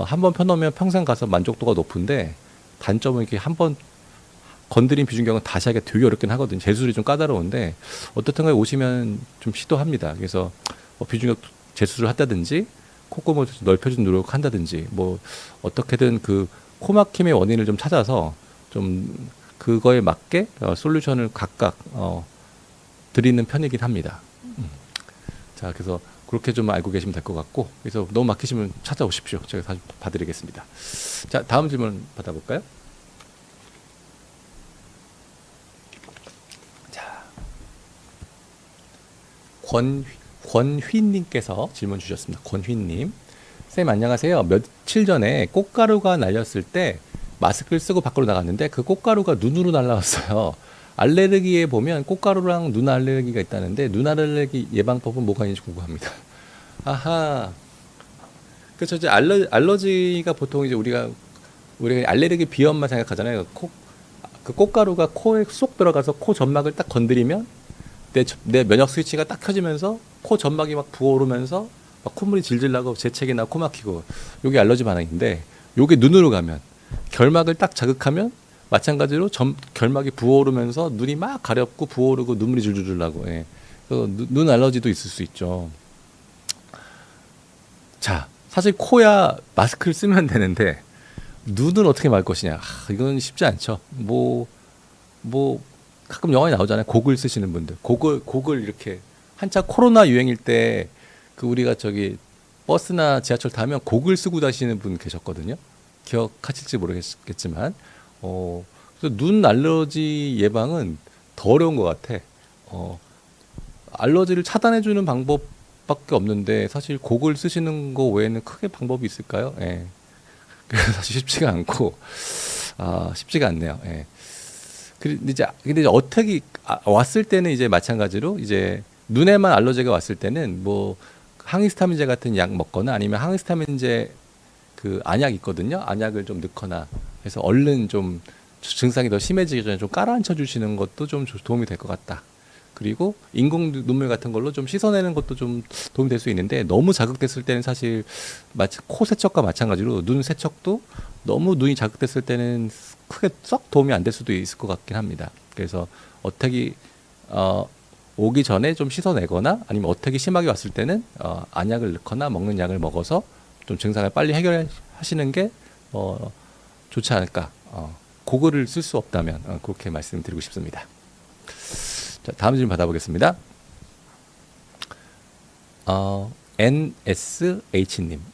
Speaker 1: 한번 펴놓으면 평생 가서 만족도가 높은데 단점은 이렇게 한번 건드린 비중격은 다시 하기가 되게 어렵긴 하거든요. 재수술이 좀 까다로운데 어떻든 간에 오시면 좀 시도합니다. 그래서 비중격 재수술을 한다든지 콧구멍을 넓혀주는 노력을 한다든지 뭐 어떻게든 그 코막힘의 원인을 좀 찾아서 좀 그거에 맞게 솔루션을 각각 드리는 편이긴 합니다. 자, 그래서 그렇게 좀 알고 계시면 될 것 같고 그래서 너무 막히시면 찾아오십시오. 제가 다시 봐드리겠습니다. 자, 다음 질문 받아볼까요? 자, 권휘님께서 질문 주셨습니다. 권휘님, 쌤 안녕하세요. 며칠 전에 꽃가루가 날렸을 때 마스크를 쓰고 밖으로 나갔는데 그 꽃가루가 눈으로 날라왔어요. 알레르기에 보면 꽃가루랑 눈 알레르기가 있다는데 눈 알레르기 예방법은 뭐가 있는지 궁금합니다. 아하. 그렇죠. 이제 알러지가 보통 이제 우리가 알레르기 비염만 생각하잖아요. 그 꽃가루가 코에 쏙 들어가서 코 점막을 딱 건드리면 내 면역 스위치가 딱 켜지면서 코 점막이 막 부어오르면서 막 콧물이 질질 나고 재채기 나고 코 막히고 요게 알러지 반응인데 요게 눈으로 가면 결막을 딱 자극하면 마찬가지로 결막이 부어오르면서 눈이 막 가렵고 부어오르고 눈물이 줄줄 나고 예. 눈 알러지도 있을 수 있죠. 자, 사실 코야 마스크를 쓰면 되는데 눈은 어떻게 말 것이냐. 이건 쉽지 않죠. 뭐 가끔 영화에 나오잖아요. 고글 쓰시는 분들. 고글 이렇게 한참 코로나 유행일 때 그 우리가 저기 버스나 지하철 타면 고글 쓰고 다니시는 분 계셨거든요. 기억하실지 모르겠지만 그래서 눈 알러지 예방은 더 어려운 것 같아. 알러지를 차단해주는 방법밖에 없는데 사실 고글 쓰시는 거 외에는 크게 방법이 있을까요? 예. 그래서 사실 쉽지가 않고 쉽지가 않네요. 예. 근데 이제 어떻게 왔을 때는 이제 마찬가지로 이제 눈에만 알러지가 왔을 때는 뭐 항히스타민제 같은 약 먹거나 아니면 항히스타민제 그 안약 있거든요. 안약을 좀 넣거나 해서 얼른 좀 증상이 더 심해지기 전에 좀 깔아앉혀 주시는 것도 좀 도움이 될 것 같다. 그리고 인공 눈물 같은 걸로 좀 씻어내는 것도 좀 도움이 될 수 있는데 너무 자극됐을 때는 사실 마치 코 세척과 마찬가지로 눈 세척도 너무 눈이 자극됐을 때는 크게 썩 도움이 안 될 수도 있을 것 같긴 합니다. 그래서 어떻게 오기 전에 좀 씻어내거나 아니면 어떻게 심하게 왔을 때는 안약을 넣거나 먹는 약을 먹어서 좀 증상을 빨리 해결하시는 게 좋지 않을까. 고글을 쓸 수 없다면 그렇게 말씀드리고 싶습니다. 자, 다음 질문 받아보겠습니다.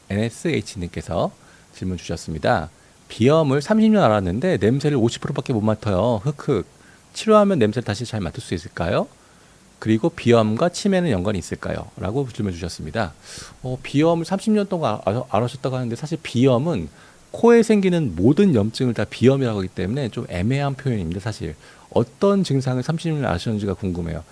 Speaker 1: NSH님께서 질문 주셨습니다. 비염을 30년 앓았는데 냄새를 50%밖에 못 맡아요. 흑흑. 치료하면 냄새를 다시 잘 맡을 수 있을까요? 그리고 비염과 치매는 연관이 있을까요? 라고 질문 주셨습니다. 비염을 30년 동안 앓으셨다고 하는데 사실 비염은 코에 생기는 모든 염증을 다 비염이라고 하기 때문에 좀 애매한 표현입니다. 사실 어떤 증상을 30년 앓으셨는지가 궁금해요.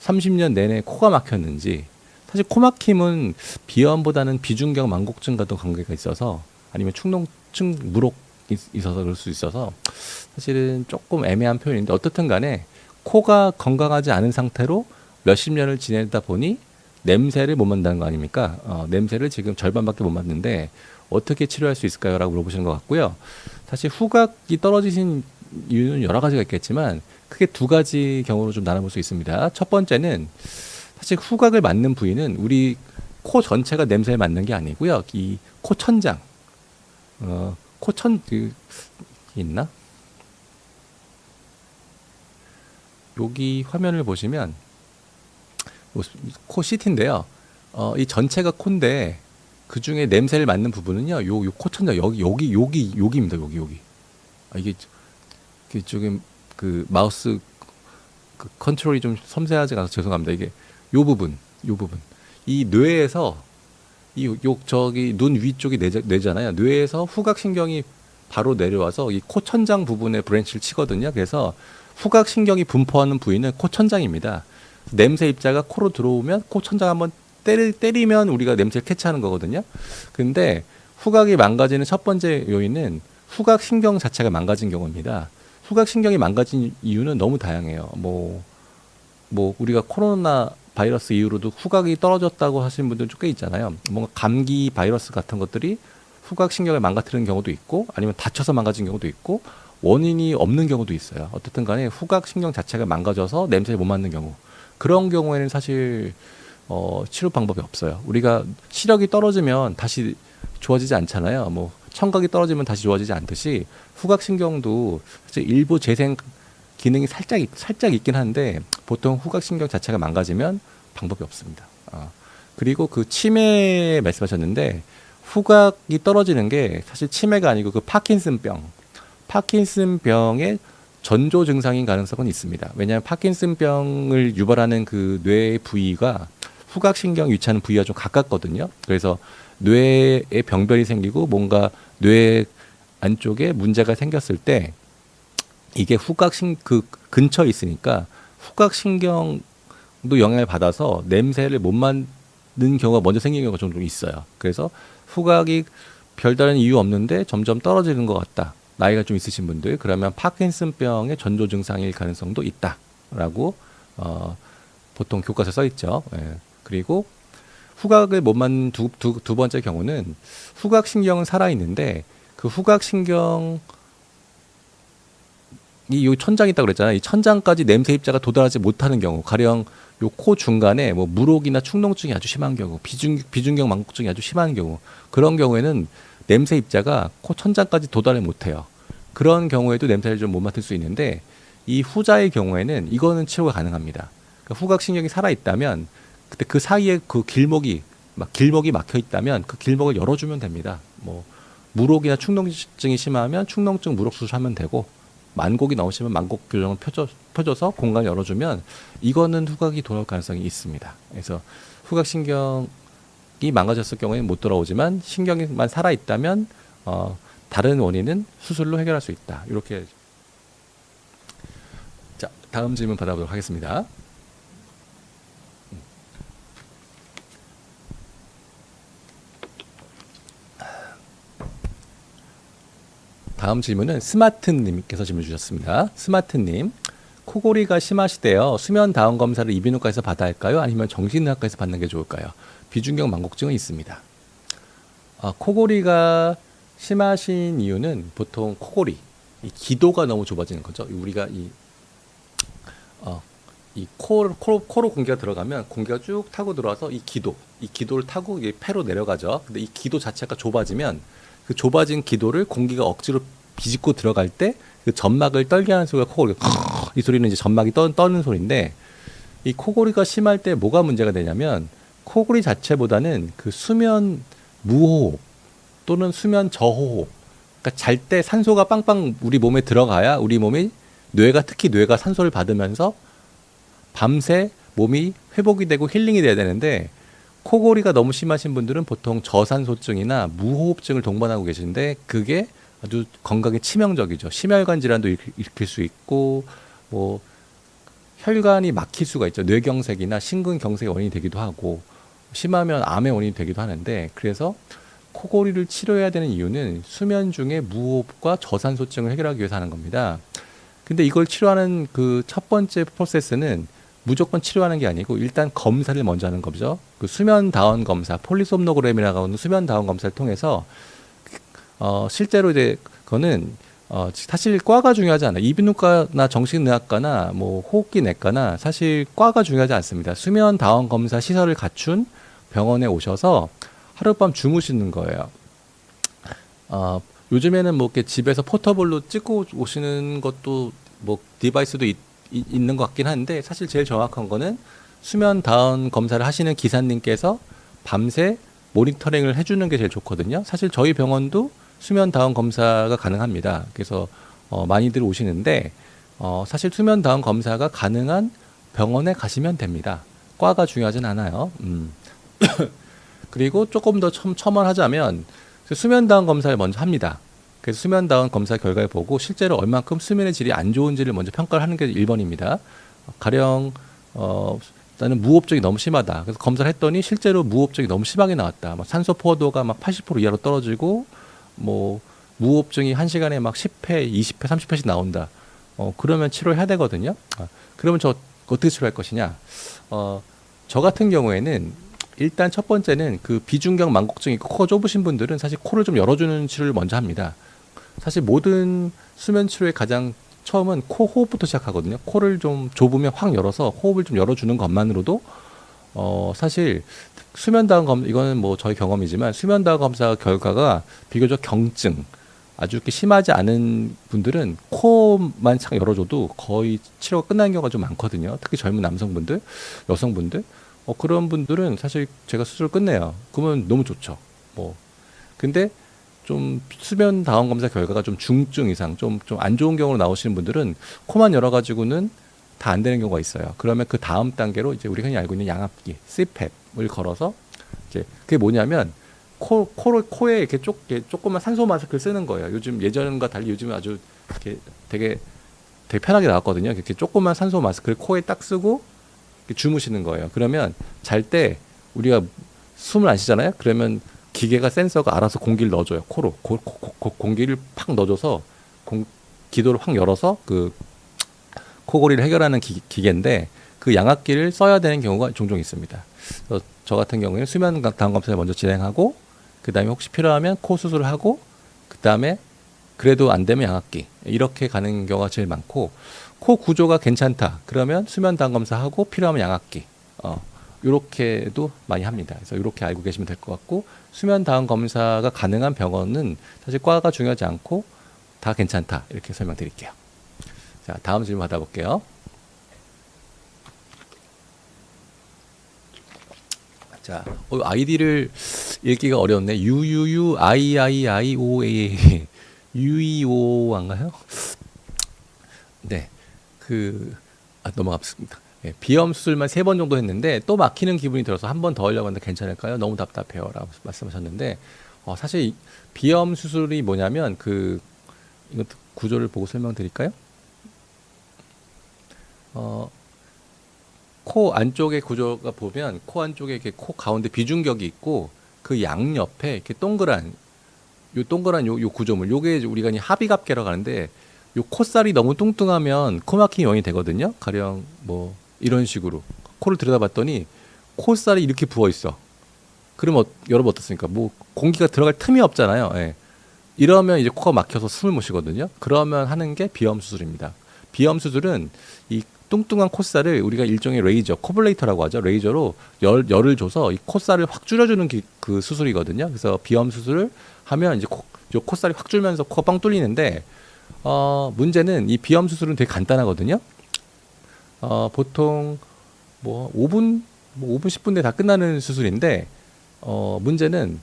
Speaker 1: 30년 내내 코가 막혔는지 사실 코 막힘은 비염보다는 비중경 망곡증과도 관계가 있어서 아니면 충농증 무록 있어서 그럴 수 있어서 사실은 조금 애매한 표현인데 어떻든 간에 코가 건강하지 않은 상태로 몇십 년을 지내다 보니 냄새를 못 맡는다는 거 아닙니까? 냄새를 지금 절반밖에 못 맡는데 어떻게 치료할 수 있을까요? 라고 물어보시는 것 같고요. 사실 후각이 떨어지신 이유는 여러 가지가 있겠지만 크게 두 가지 경우로 좀 나눠볼 수 있습니다. 첫 번째는 사실 후각을 맡는 부위는 우리 코 전체가 냄새를 맡는 게 아니고요. 이 코 천장, 있나? 여기 화면을 보시면 코 CT인데요. 이 전체가 코인데 그 중에 냄새를 맡는 부분은요. 요 코 천장 여기입니다. 여기. 이게 조금 그 마우스 그 컨트롤이 좀 섬세하지 않아서 죄송합니다. 이게 요 부분. 이 뇌에서 저기 눈 위쪽이 뇌잖아요. 뇌에서 후각신경이 바로 내려와서 이 코 천장 부분에 브랜치를 치거든요. 그래서 후각신경이 분포하는 부위는 코 천장입니다. 냄새 입자가 코로 들어오면 코 천장 한번 때리면 우리가 냄새를 캐치하는 거거든요. 근데 후각이 망가지는 첫 번째 요인은 후각신경 자체가 망가진 경우입니다. 후각신경이 망가진 이유는 너무 다양해요. 뭐 우리가 코로나 바이러스 이후로도 후각이 떨어졌다고 하시는 분들 꽤 있잖아요. 뭔가 감기 바이러스 같은 것들이 후각신경을 망가뜨리는 경우도 있고 아니면 다쳐서 망가진 경우도 있고 원인이 없는 경우도 있어요. 어쨌든 간에 후각신경 자체가 망가져서 냄새를 못 맡는 경우 그런 경우에는 사실 치료 방법이 없어요. 우리가 시력이 떨어지면 다시 좋아지지 않잖아요. 뭐 청각이 떨어지면 다시 좋아지지 않듯이 후각신경도 사실 일부 재생 기능이 살짝 있긴 한데 보통 후각신경 자체가 망가지면 방법이 없습니다. 그리고 그 치매 말씀하셨는데 후각이 떨어지는 게 사실 치매가 아니고 그 파킨슨병의 전조 증상인 가능성은 있습니다. 왜냐하면 파킨슨병을 유발하는 그 뇌의 부위가 후각신경 위치하는 부위와 좀 가깝거든요. 그래서 뇌에 병변이 생기고 뭔가 뇌 안쪽에 문제가 생겼을 때 이게 그 근처에 있으니까 후각신경도 영향을 받아서 냄새를 못 맡는 경우가 먼저 생기는 경우가 좀 있어요. 그래서 후각이 별다른 이유 없는데 점점 떨어지는 것 같다. 나이가 좀 있으신 분들, 그러면 파킨슨병의 전조 증상일 가능성도 있다라고 보통 교과서에 써 있죠. 예. 그리고 후각을 못 맡는 두 번째 경우는 후각신경은 살아있는데 그 후각신경이 요 천장이 있다고 그랬잖아요. 이 천장까지 냄새 입자가 도달하지 못하는 경우, 가령 요 코 중간에 뭐 물혹이나 축농증이 아주 심한 경우, 비중경 망곡증이 아주 심한 경우, 그런 경우에는 냄새 입자가 코 천장까지 도달을 못해요. 그런 경우에도 냄새를 좀 못 맡을 수 있는데 이 후자의 경우에는 이거는 치료가 가능합니다. 그러니까 후각신경이 살아있다면 그때 그 사이에 그 길목이 막혀 있다면 그 길목을 열어주면 됩니다. 뭐 물혹이나 축농증이 심하면 축농증 물혹 수술하면 되고, 만곡이 너무 심하면 만곡 교정을 펴줘서 공간을 열어주면 이거는 후각이 돌아올 가능성이 있습니다. 그래서 후각신경이 망가졌을 경우에는 못 돌아오지만 신경만 살아있다면 다른 원인은 수술로 해결할 수 있다. 이렇게. 자, 다음 질문 받아보도록 하겠습니다. 다음 질문은 스마트님께서 질문 주셨습니다. 스마트님, 코골이가 심하시대요. 수면 다운 검사를 이비인후과에서 받아야 할까요? 아니면 정신의학과에서 받는 게 좋을까요? 비중경 망곡증은 있습니다. 코골이가 심하신 이유는 보통 코골이, 이 기도가 너무 좁아지는 거죠. 우리가 코로 공기가 들어가면 공기가 쭉 타고 들어와서 이 기도를 타고 이게 폐로 내려가죠. 근데 이 기도 자체가 좁아지면 그 좁아진 기도를 공기가 억지로 비집고 들어갈 때 그 점막을 떨게 하는 소리가 코골이. 이 소리는 이제 점막이 떠는 소리인데, 이 코골이가 심할 때 뭐가 문제가 되냐면 코골이 자체보다는 그 수면 무호흡 또는 수면 저호흡, 그러니까 잘 때 산소가 빵빵 우리 몸에 들어가야 우리 몸이 특히 뇌가 산소를 받으면서 밤새 몸이 회복이 되고 힐링이 돼야 되는데, 코골이가 너무 심하신 분들은 보통 저산소증이나 무호흡증을 동반하고 계시는데 그게 아주 건강에 치명적이죠. 심혈관 질환도 일으킬 수 있고, 뭐 혈관이 막힐 수가 있죠. 뇌경색이나 심근경색의 원인이 되기도 하고, 심하면 암의 원인이 되기도 하는데, 그래서 코골이를 치료해야 되는 이유는 수면 중에 무호흡과 저산소증을 해결하기 위해서 하는 겁니다. 근데 이걸 치료하는 그 첫 번째 프로세스는 무조건 치료하는 게 아니고 일단 검사를 먼저 하는 거죠. 그 수면 다운 검사, 폴리솜노그램이라고 하는 수면 다운 검사를 통해서 실제로 이제 그거는 사실 과가 중요하지 않아요. 이비인후과나 정신의학과나 뭐 호흡기 내과나 사실 과가 중요하지 않습니다. 수면 다운 검사 시설을 갖춘 병원에 오셔서 하룻밤 주무시는 거예요. 요즘에는 뭐 이렇게 집에서 포터블로 찍고 오시는 것도 뭐 디바이스도 있는 것 같긴 한데, 사실 제일 정확한 거는 수면 다운 검사를 하시는 기사님께서 밤새 모니터링을 해주는 게 제일 좋거든요. 사실 저희 병원도 수면 다운 검사가 가능합니다. 그래서 많이들 오시는데 사실 수면 다운 검사가 가능한 병원에 가시면 됩니다. 과가 중요하진 않아요. 그리고 조금 더 첨언하자면 수면 다운 검사를 먼저 합니다. 그래서 수면 다운 검사 결과를 보고 실제로 얼만큼 수면의 질이 안 좋은지를 먼저 평가를 하는 게 1번입니다. 가령 나는 무호흡증이 너무 심하다. 그래서 검사를 했더니 실제로 무호흡증이 너무 심하게 나왔다. 막 산소 포도가 막 80% 이하로 떨어지고, 뭐 무호흡증이 1시간에 막 10회, 20회, 30회씩 나온다. 그러면 치료해야 되거든요. 그러면 저 어떻게 치료할 것이냐? 저 같은 경우에는 일단 첫 번째는 그 비중경 망곡증이 있고 코가 좁으신 분들은 사실 코를 좀 열어주는 치료를 먼저 합니다. 사실 모든 수면 치료의 가장 처음은 코 호흡부터 시작하거든요. 코를 좀 좁으면 확 열어서 호흡을 좀 열어주는 것만으로도 사실 수면 다운 이거는 뭐 저희 경험이지만 수면 다운 검사 결과가 비교적 경증 아주 이렇게 심하지 않은 분들은 코만 착 열어줘도 거의 치료가 끝나는 경우가 좀 많거든요. 특히 젊은 남성분들, 여성분들, 그런 분들은 사실 제가 수술을 끝내요. 그러면 너무 좋죠. 근데 좀 수면 다운 검사 결과가 좀 중증 이상, 좀 안 좋은 경우로 나오시는 분들은 코만 열어가지고는 다 안 되는 경우가 있어요. 그러면 그 다음 단계로 이제 우리가 흔히 알고 있는 양압기, CPAP을 걸어서 이제 그게 뭐냐면 코에 이렇게 조그만 산소 마스크를 쓰는 거예요. 요즘 예전과 달리 요즘 아주 이렇게 되게 되게 편하게 나왔거든요. 이렇게 조그만 산소 마스크를 코에 딱 쓰고 이렇게 주무시는 거예요. 그러면 잘 때 우리가 숨을 안 쉬잖아요. 그러면 기계가 센서가 알아서 공기를 넣어줘요. 코로 공기를 팍 넣어줘서 기도를 확 열어서 그 코골이를 해결하는 기계인데 그 양압기를 써야 되는 경우가 종종 있습니다. 그래서 저 같은 경우에는 수면 다음 검사를 먼저 진행하고 그 다음에 혹시 필요하면 코 수술을 하고 그 다음에 그래도 안 되면 양압기 이렇게 가는 경우가 제일 많고 코 구조가 괜찮다 그러면 수면 다음 검사하고 필요하면 양압기 이렇게도 많이 합니다. 그래서 이렇게 알고 계시면 될 것 같고 수면 다음 검사가 가능한 병원은 사실 과가 중요하지 않고 다 괜찮다 이렇게 설명드릴게요. 자, 다음 질문 받아볼게요. 자, 아이디를 읽기가 어려웠네. UUUIIIOA UEO인가요? 네, 넘어갔습니다. 네, 비염 수술만 3번 정도 했는데 또 막히는 기분이 들어서 한 번 더 하려고 하는데 괜찮을까요? 너무 답답해요라고 말씀하셨는데 사실 비염 수술이 뭐냐면 이것도 구조를 보고 설명드릴까요? 코 안쪽의 구조가 보면 코 안쪽에 이렇게 코 가운데 비중격이 있고 그 양옆에 이렇게 동그란 요 구조물 요게 우리가 합의갑계라고 하는데 요 콧살이 너무 뚱뚱하면 코막힘이 원인이 되거든요. 가령 뭐 이런 식으로 코를 들여다봤더니 콧살이 이렇게 부어 있어. 그러면 여러분 어떻습니까? 뭐 공기가 들어갈 틈이 없잖아요. 예. 이러면 이제 코가 막혀서 숨을 못 쉬거든요. 그러면 하는 게 비염 수술입니다. 비염 수술은 이 뚱뚱한 콧살을 우리가 일종의 레이저, 코블레이터라고 하죠. 레이저로 열을 줘서 이 콧살을 확 줄여주는 그 수술이거든요. 그래서 비염 수술을 하면 이제 콧살이 확 줄면서 코가 뻥 뚫리는데 문제는 이 비염 수술은 되게 간단하거든요. 보통 뭐 5분 10분 내에 다 끝나는 수술인데 문제는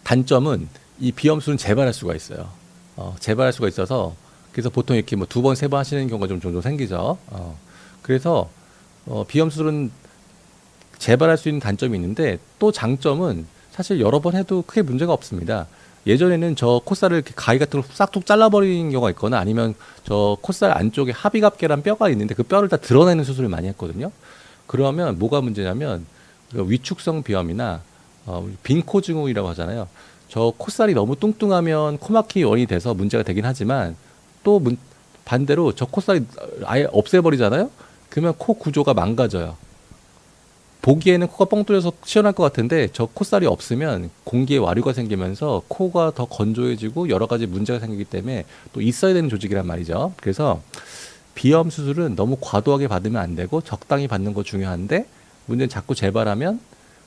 Speaker 1: 단점은 이 비염 수술은 재발할 수가 있어요. 재발할 수가 있어서 그래서 보통 이렇게 뭐 2번, 3번 하시는 경우가 좀 종종 생기죠. 그래서 비염 수술은 재발할 수 있는 단점이 있는데 또 장점은 사실 여러 번 해도 크게 문제가 없습니다. 예전에는 저 콧살을 이렇게 가위 같은 걸 싹둑 잘라버리는 경우가 있거나 아니면 저 콧살 안쪽에 합의갑계란 뼈가 있는데 그 뼈를 다 드러내는 수술을 많이 했거든요. 그러면 뭐가 문제냐면 위축성 비염이나 빈코 증후이라고 하잖아요. 저 콧살이 너무 뚱뚱하면 코막힘이 원인이 돼서 문제가 되긴 하지만 또 반대로 저 콧살이 아예 없애버리잖아요. 그러면 코 구조가 망가져요. 보기에는 코가 뻥 뚫려서 시원할 것 같은데 저 콧살이 없으면 공기에 와류가 생기면서 코가 더 건조해지고 여러 가지 문제가 생기기 때문에 또 있어야 되는 조직이란 말이죠. 그래서 비염 수술은 너무 과도하게 받으면 안 되고 적당히 받는 거 중요한데 문제는 자꾸 재발하면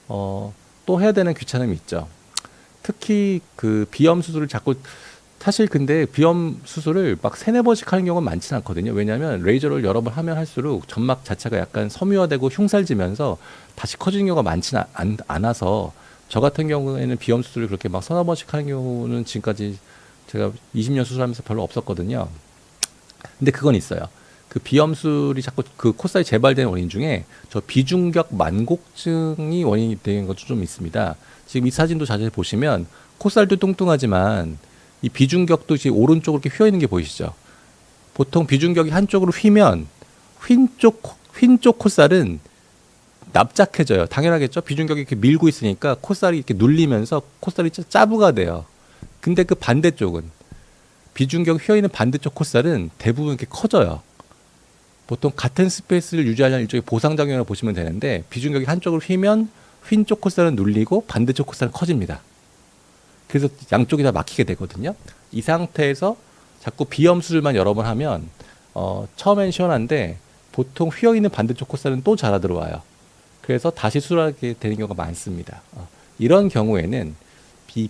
Speaker 1: 또 해야 되는 귀찮음이 있죠. 특히 그 비염 수술을 자꾸 사실 근데 비염 수술을 막 3-4번씩 하는 경우는 많지는 않거든요. 왜냐하면 레이저를 여러 번 하면 할수록 점막 자체가 약간 섬유화되고 흉살지면서 다시 커지는 경우가 많지는 않아서 저 같은 경우에는 비염 수술을 그렇게 막 3-4번씩 하는 경우는 지금까지 제가 20년 수술하면서 별로 없었거든요. 근데 그건 있어요. 그 비염 수술이 자꾸 그 콧살이 재발되는 원인 중에 저 비중격 만곡증이 원인이 되는 것도 좀 있습니다. 지금 이 사진도 자세히 보시면 콧살도 뚱뚱하지만 이 비중격도 이제 오른쪽으로 이렇게 휘어 있는 게 보이시죠? 보통 비중격이 한쪽으로 휘면 휜쪽 콧살은 납작해져요. 당연하겠죠? 비중격이 이렇게 밀고 있으니까 콧살이 이렇게 눌리면서 콧살이 짜부가 돼요. 근데 그 반대쪽은 비중격 휘어 있는 반대쪽 콧살은 대부분 이렇게 커져요. 보통 같은 스페이스를 유지하려는 일종의 보상작용이라고 보시면 되는데 비중격이 한쪽으로 휘면 휜 쪽 콧살은 눌리고 반대쪽 콧살은 커집니다. 그래서 양쪽이 다 막히게 되거든요. 이 상태에서 자꾸 비염 수술만 여러 번 하면 처음엔 시원한데 보통 휘어있는 반대쪽 콧살은 또 자라 들어와요. 그래서 다시 수술하게 되는 경우가 많습니다. 이런 경우에는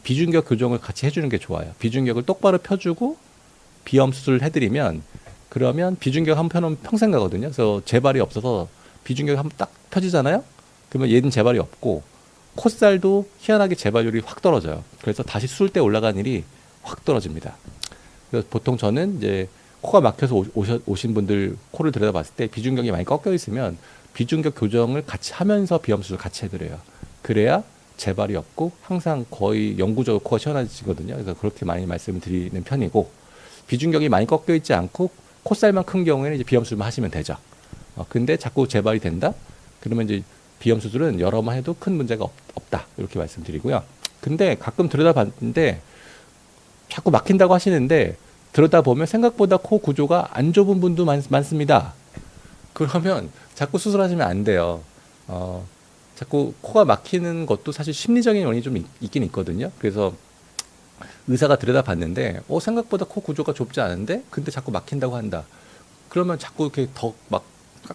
Speaker 1: 비중격 교정을 같이 해주는 게 좋아요. 비중격을 똑바로 펴주고 비염 수술을 해드리면 그러면 비중격 한 펴놓으면 평생 가거든요. 그래서 재발이 없어서 비중격이 한번 딱 펴지잖아요. 그러면 얘는 재발이 없고 콧살도 희한하게 재발률이 확 떨어져요. 그래서 다시 수술 때 올라간 일이 확 떨어집니다. 그래서 보통 저는 이제 코가 막혀서 오신 분들 코를 들여다봤을 때 비중격이 많이 꺾여 있으면 비중격 교정을 같이 하면서 비염 수술 같이 해드려요. 그래야 재발이 없고 항상 거의 영구적으로 코가 시원해지거든요. 그래서 그렇게 많이 말씀을 드리는 편이고 비중격이 많이 꺾여 있지 않고 콧살만 큰 경우에는 이제 비염수술만 하시면 되죠. 근데 자꾸 재발이 된다? 그러면 이제 비염 수술은 여러 번 해도 큰 문제가 없다. 이렇게 말씀드리고요. 근데 가끔 들여다봤는데 자꾸 막힌다고 하시는데 들여다보면 생각보다 코 구조가 안 좁은 분도 많습니다. 그러면 자꾸 수술하시면 안 돼요. 자꾸 코가 막히는 것도 사실 심리적인 원인이 좀 있긴 있거든요. 그래서 의사가 들여다봤는데 생각보다 코 구조가 좁지 않은데 근데 자꾸 막힌다고 한다. 그러면 자꾸 이렇게 더 막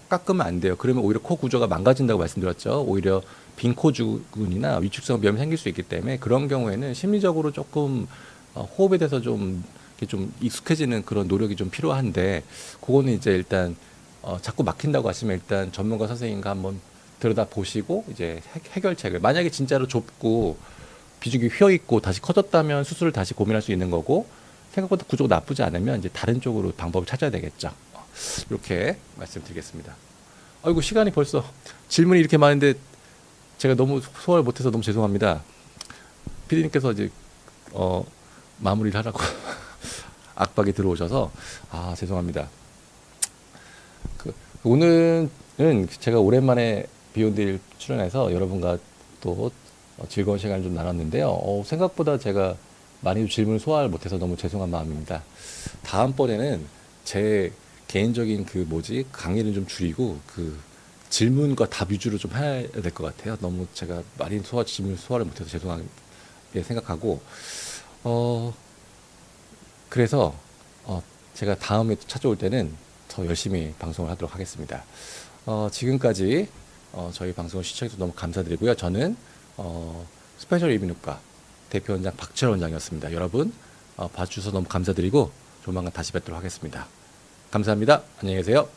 Speaker 1: 깎으면 안 돼요. 그러면 오히려 코 구조가 망가진다고 말씀드렸죠. 오히려 빈코주근이나 위축성 비염이 생길 수 있기 때문에 그런 경우에는 심리적으로 조금 호흡에 대해서 좀 이렇게 좀 익숙해지는 그런 노력이 좀 필요한데 그거는 이제 일단 자꾸 막힌다고 하시면 일단 전문가 선생님과 한번 들여다 보시고 이제 해결책을 만약에 진짜로 좁고 비중이 휘어 있고 다시 커졌다면 수술을 다시 고민할 수 있는 거고 생각보다 구조가 나쁘지 않으면 이제 다른 쪽으로 방법을 찾아야 되겠죠. 이렇게 말씀드리겠습니다. 아이고 시간이 벌써 질문이 이렇게 많은데 제가 너무 소화를 못해서 너무 죄송합니다. 피디님께서 이제 마무리를 하라고 압박이 들어오셔서 죄송합니다. 오늘은 제가 오랜만에 비욘드일 출연해서 여러분과 또 즐거운 시간을 좀 나눴는데요. 생각보다 제가 많이 질문을 소화를 못해서 너무 죄송한 마음입니다. 다음번에는 제 개인적인 강의를 좀 줄이고 질문과 답 위주로 좀 해야 될 것 같아요. 너무 제가 많이 질문 소화를 못해서 죄송하게 생각하고 그래서 제가 다음에 찾아올 때는 더 열심히 방송을 하도록 하겠습니다. 지금까지 저희 방송을 시청해주셔서 너무 감사드리고요. 저는 스페셜 이비인후과 대표원장 박철원 원장이었습니다. 여러분 봐주셔서 너무 감사드리고 조만간 다시 뵙도록 하겠습니다. 감사합니다. 안녕히 계세요.